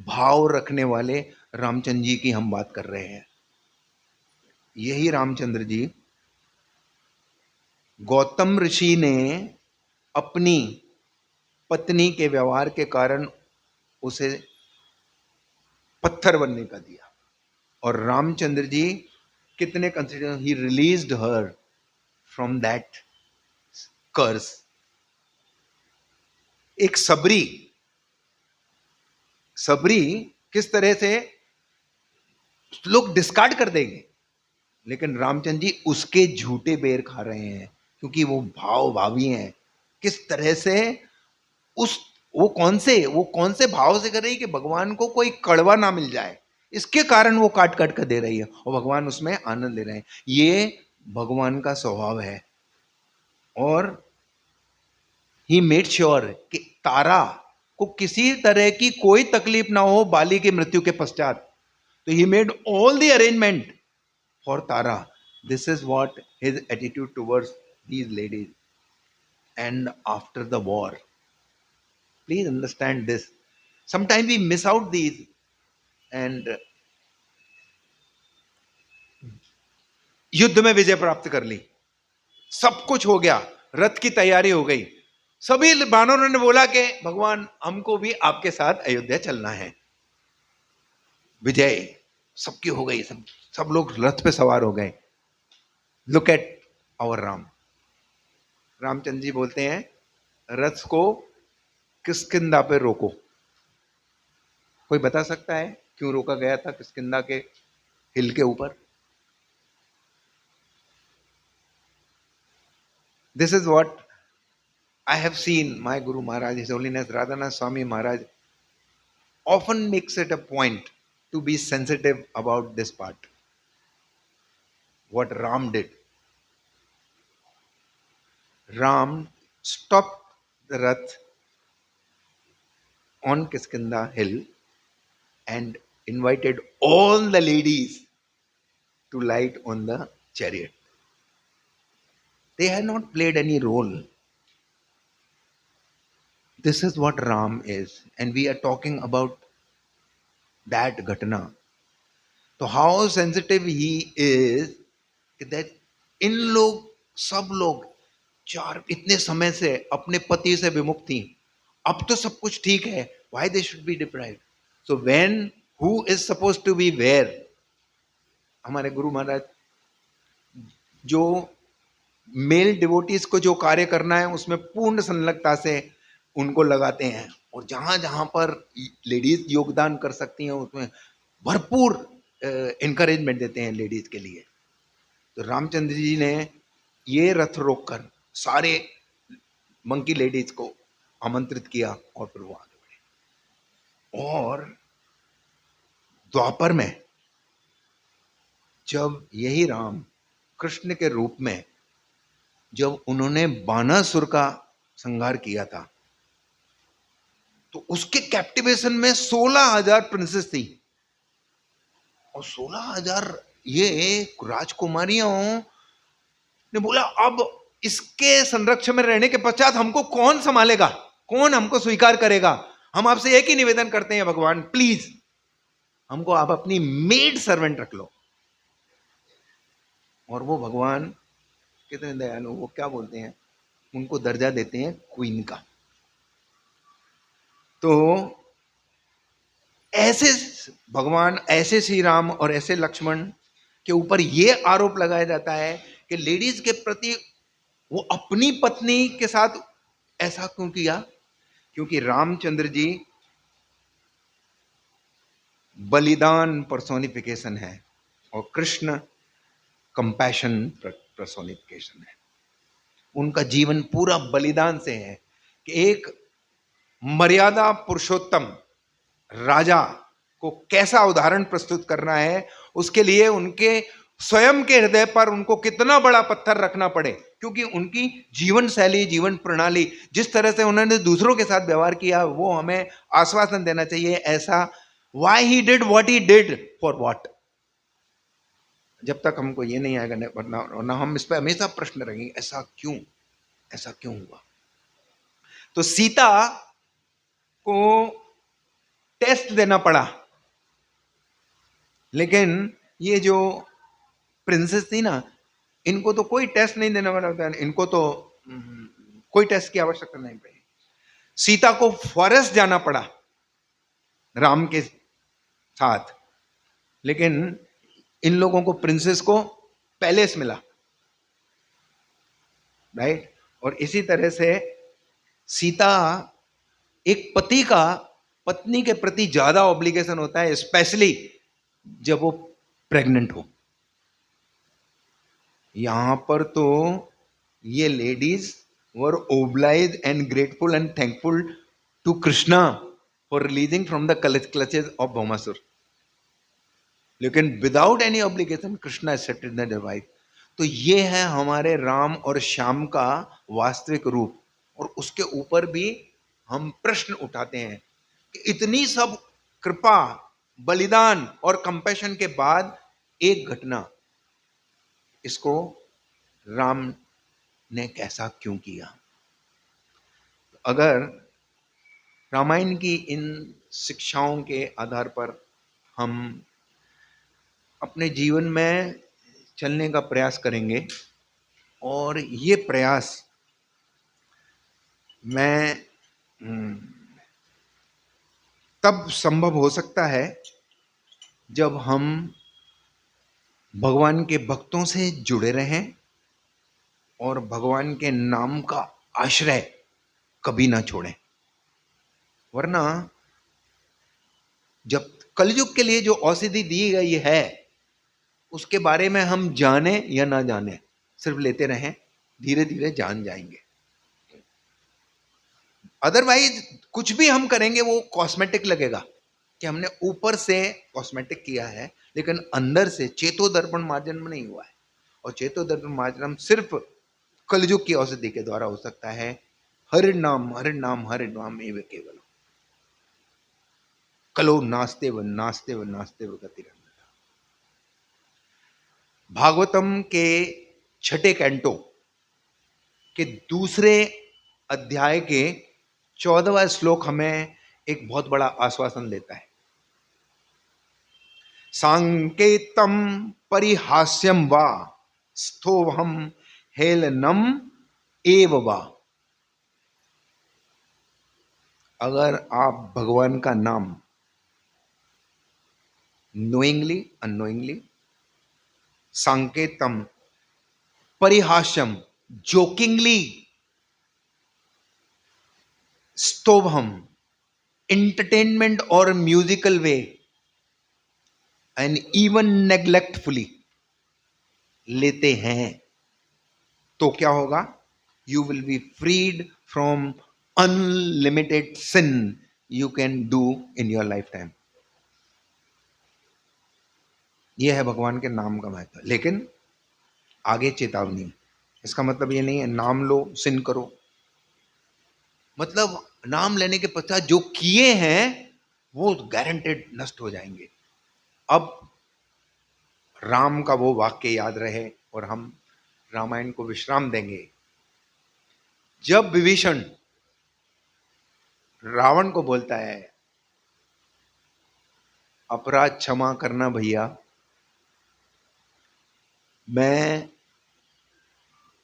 भाव रखने वाले रामचंद्र जी की हम बात कर रहे हैं। यही रामचंद्र जी, गौतम ऋषि ने अपनी पत्नी के व्यवहार के कारण उसे पत्थर बनने का दिया, और रामचंद्र जी कितने consider, he released her from that curse. एक सबरी, सबरी किस तरह से लोग डिस्कार्ड कर देंगे, लेकिन रामचंद्र जी उसके झूठे बेर खा रहे हैं, क्योंकि वो भाव भावी हैं। किस तरह से उस, वो कौन से भाव से कर रही है कि भगवान को कोई कड़वा ना मिल जाए, इसके कारण वो काट काट कर दे रही है, और भगवान उसमें आनंद ले रहे हैं। ये भगवान का स्वभाव है। और ही मेड श्योर कि तारा को किसी तरह की कोई तकलीफ ना हो बाली की मृत्यु के पश्चात. तो he made all the arrangement for Tara. This is what his attitude towards these ladies. And after the war, please understand this. Sometimes we miss out these, and युद्ध में विजय प्राप्त कर ली, सब कुछ हो गया, रथ की तैयारी हो गई, सभी वानरों ने बोला कि भगवान हमको भी आपके साथ अयोध्या चलना है. विजय सबकी हो गई, सब लोग रथ पे सवार हो गए. Look at our Ram. Ramchandra ji बोलते हैं रथ को किष्किंधा पे रोको. कोई बता सकता है क्यों रोका गया था किष्किंधा के हिल के ऊपर? This is what I have seen my Guru Maharaj, His Holiness Radhanath Swami Maharaj, often makes it a point to be sensitive about this part. What Ram did. Ram stopped the Rath on Kiskindha hill and invited all the ladies to light on the chariot. They had not played any role. This is what Ram is, and we are talking about that Ghatana. So how sensitive he is that इन लोग सब लोग चार इतने समय से अपने पति से विमुख थी, अब तो सब कुछ ठीक है, why they should be deprived? So when who is supposed to be where? हमारे गुरु महाराज जो मेल डिवोटीज को जो कार्य करना है उसमें पूर्ण संलग्नता से उनको लगाते हैं, और जहां जहां पर लेडीज योगदान कर सकती हैं उसमें भरपूर इनकरेजमेंट देते हैं लेडीज के लिए. तो रामचंद्र जी ने ये रथ रोककर सारे मंकी लेडीज को आमंत्रित किया और फिर वो आगे बढ़े. और द्वापर में जब यही राम कृष्ण के रूप में जब उन्होंने बानासुर का संहार किया था, तो उसके कैप्टिवेशन में 16,000 प्रिंसेस थी, और 16,000 ये राजकुमारियों ने बोला अब इसके संरक्षण में रहने के पश्चात हमको कौन संभालेगा, कौन हमको स्वीकार करेगा? हम आपसे एक ही निवेदन करते हैं भगवान, प्लीज हमको आप अपनी मेड सर्वेंट रख लो. और वो भगवान कितने दयालु, वो क्या बोलते हैं, उनको दर्जा देते हैं क्वीन का. तो ऐसे भगवान, ऐसे श्री राम और ऐसे लक्ष्मण के ऊपर यह आरोप लगाया जाता है कि लेडीज के प्रति वो अपनी पत्नी के साथ ऐसा क्यों किया? क्योंकि रामचंद्र जी बलिदान पर्सोनिफिकेशन है और कृष्ण कंपैशन पर्सोनिफिकेशन है. उनका जीवन पूरा बलिदान से है कि एक मर्यादा पुरुषोत्तम राजा को कैसा उदाहरण प्रस्तुत करना है, उसके लिए उनके स्वयं के हृदय पर उनको कितना बड़ा पत्थर रखना पड़े, क्योंकि उनकी जीवन शैली, जीवन प्रणाली, जिस तरह से उन्होंने दूसरों के साथ व्यवहार किया, वो हमें आश्वासन देना चाहिए ऐसा. Why he did what he did for what? जब तक हमको ये नहीं आएगा वरना हम इस पर हमेशा प्रश्न रखेंगे, ऐसा क्यों, ऐसा क्यों हुआ? तो सीता को टेस्ट देना पड़ा, लेकिन ये जो प्रिंसेस थी ना, इनको तो कोई टेस्ट नहीं देना पड़ा, इनको तो कोई टेस्ट की आवश्यकता नहीं पड़ी. सीता को फॉरेस्ट जाना पड़ा राम के साथ, लेकिन इन लोगों को, प्रिंसेस को पैलेस मिला, राइट. और इसी तरह से सीता, एक पति का पत्नी के प्रति ज्यादा ऑब्लिगेशन होता है, स्पेशली जब वो प्रेग्नेंट हो. यहां पर तो ये ladies were obliged and grateful and thankful to Krishna for releasing from the clutches of Bhaumasura, लेकिन without any obligation Krishna accepted the device. तो ये है हमारे राम और श्याम का वास्तविक रूप, और उसके ऊपर भी हम प्रश्न उठाते हैं कि इतनी सब कृपा, बलिदान और कंपैशन के बाद एक घटना, इसको राम ने कैसा क्यों किया? अगर रामायण की इन शिक्षाओं के आधार पर हम अपने जीवन में चलने का प्रयास करेंगे, और ये प्रयास मैं तब संभव हो सकता है जब हम भगवान के भक्तों से जुड़े रहें और भगवान के नाम का आश्रय कभी ना छोड़ें। वरना जब कलयुग के लिए जो औषधि दी गई है उसके बारे में हम जाने या ना जाने, सिर्फ लेते रहें, धीरे धीरे जान जाएंगे। अदरवाइज कुछ भी हम करेंगे वो कॉस्मेटिक लगेगा कि हमने ऊपर से कॉस्मेटिक किया है, लेकिन अंदर से चेतो दर्पण मार्जन में नहीं हुआ है। और चेतो दर्पण मार्जन सिर्फ कलयुग की औषधि के द्वारा हो सकता है। हरि नाम हरि नाम हरि नाम एव केवल, कलो नास्ते व नास्ते व नास्ते व गतिरन्यथा। भागवतम के छठे कैंटो के दूसरे अध्याय के 14वां श्लोक हमें एक बहुत बड़ा आश्वासन देता है। सांकेतम परिहास्यम वा स्थोभम हेलनम एव वा। अगर आप भगवान का नाम नोइंगली अनोइंगली, सांकेतम परिहास्यम जोकिंगली, स्तोभम एंटरटेनमेंट और musical way, and even neglectfully लेते हैं, तो क्या होगा? You will be freed from unlimited sin you can do in your life time. यह है भगवान के नाम का महत्व। लेकिन आगे चेतावनी, इसका मतलब ये नहीं है नाम लो सिन करो। मतलब नाम लेने के पश्चात जो किए हैं वो गारंटेड नष्ट हो जाएंगे। अब राम का वो वाक्य याद रहे और हम रामायण को विश्राम देंगे। जब विभीषण रावण को बोलता है, अपराध क्षमा करना भैया, मैं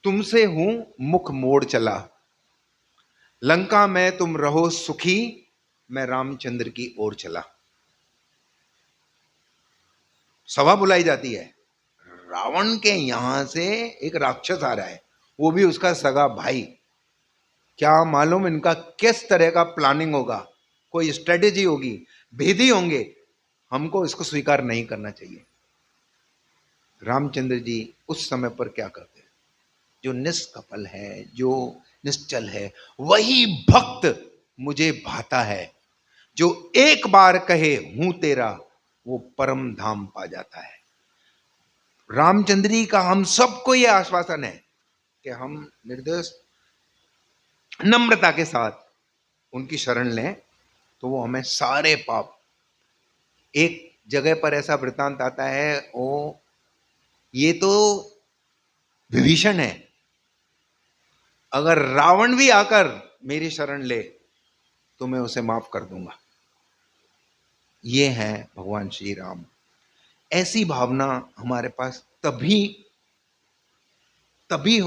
तुमसे हूं मुख मोड़ चला, लंका में तुम रहो सुखी, मैं रामचंद्र की ओर चला। सभा बुलाई जाती है, रावण के यहां से एक राक्षस आ रहा है, वो भी उसका सगा भाई। क्या मालूम इनका किस तरह का प्लानिंग होगा, कोई स्ट्रेटेजी होगी, भेदी होंगे, हमको इसको स्वीकार नहीं करना चाहिए। रामचंद्र जी उस समय पर क्या करते हैं? जो निष्कपल है, जो निश्चल है, वही भक्त मुझे भाता है, जो एक बार कहे हूं तेरा, वो परम धाम पा जाता है। रामचंद्र जी का हम सबको यह आश्वासन है कि हम निर्दोष नम्रता के साथ उनकी शरण लें तो वो हमें सारे पाप। एक जगह पर ऐसा वृतांत आता है, वो ये तो विभीषण है, अगर रावण भी आकर मेरी शरण ले तो मैं उसे माफ कर दूंगा। ये है भगवान श्री राम। ऐसी भावना हमारे पास तभी तभी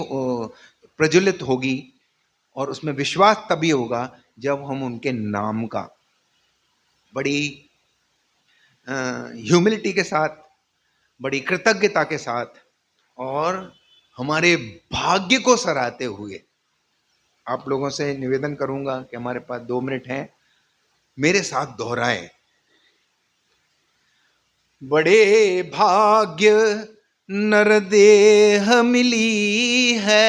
प्रज्वलित होगी और उसमें विश्वास तभी होगा जब हम उनके नाम का बड़ी ह्यूमिलिटी के साथ, बड़ी कृतज्ञता के साथ और हमारे भाग्य को सराहते हुए, आप लोगों से निवेदन करूंगा कि हमारे पास 2 मिनट हैं, मेरे साथ दोहराएं। बड़े भाग्य नर देह मिली है,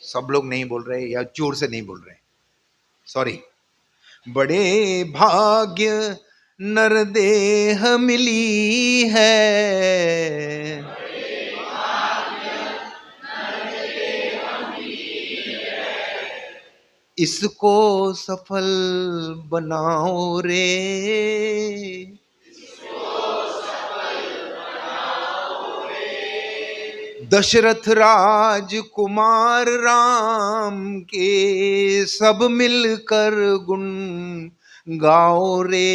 सब लोग नहीं बोल रहे या जोर से नहीं बोल रहे, सॉरी। बड़े भाग्य नर देह मिली है, इसको सफल बनाओ रे, दशरथ राजकुमार राम के सब मिलकर गुण गाओ रे,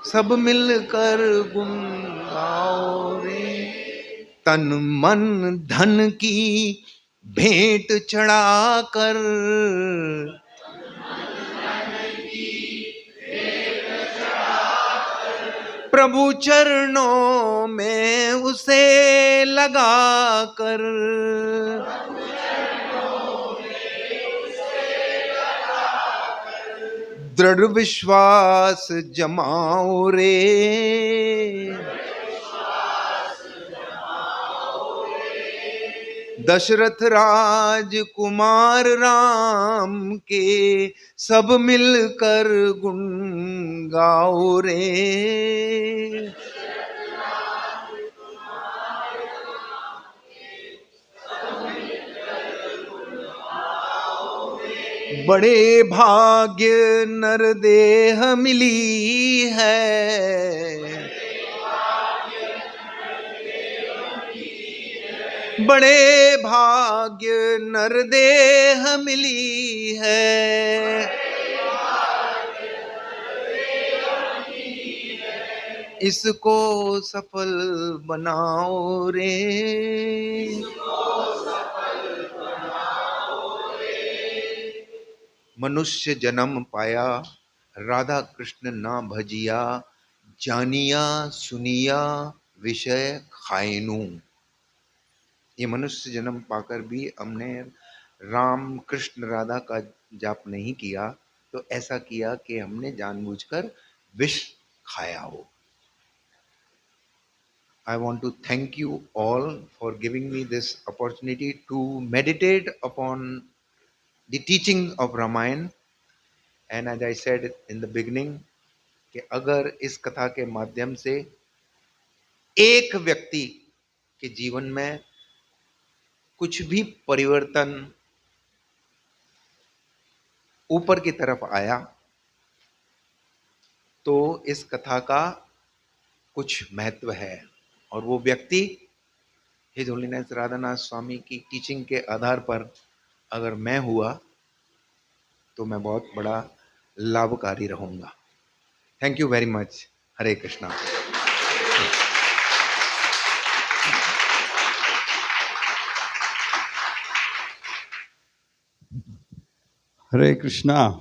सब मिलकर गुण गाओ रे। तन मन धन की भेंट चढ़ाकर, प्रभु चरणों में उसे लगाकर, दृढ़ विश्वास जमाओ रे, दशरथ राजकुमार राम के सब मिलकर गुण गाओ रे, बड़े भाग्य नर देह मिली है, बड़े भाग्य नर देह मिली है, इसको सफल बनाओ रे, मनुष्य जन्म पाया राधा कृष्ण ना भजिया, जानिया सुनिया विषय खाएनु। ये मनुष्य जन्म पाकर भी हमने राम कृष्ण राधा का जाप नहीं किया, तो ऐसा किया कि हमने जानबूझकर विष खाया हो। I want to thank you all for giving me this opportunity to meditate upon the teaching of Ramayana. And as I said in the beginning, कि अगर इस कथा के माध्यम से एक व्यक्ति के जीवन में कुछ भी परिवर्तन ऊपर की तरफ आया, तो इस कथा का कुछ महत्व है। और वो व्यक्ति हिज होलीनेस राधानाथ स्वामी की टीचिंग के आधार पर अगर मैं हुआ, तो मैं बहुत बड़ा लाभकारी रहूंगा। Thank you very much. Hare Krishna. Hare Krishna.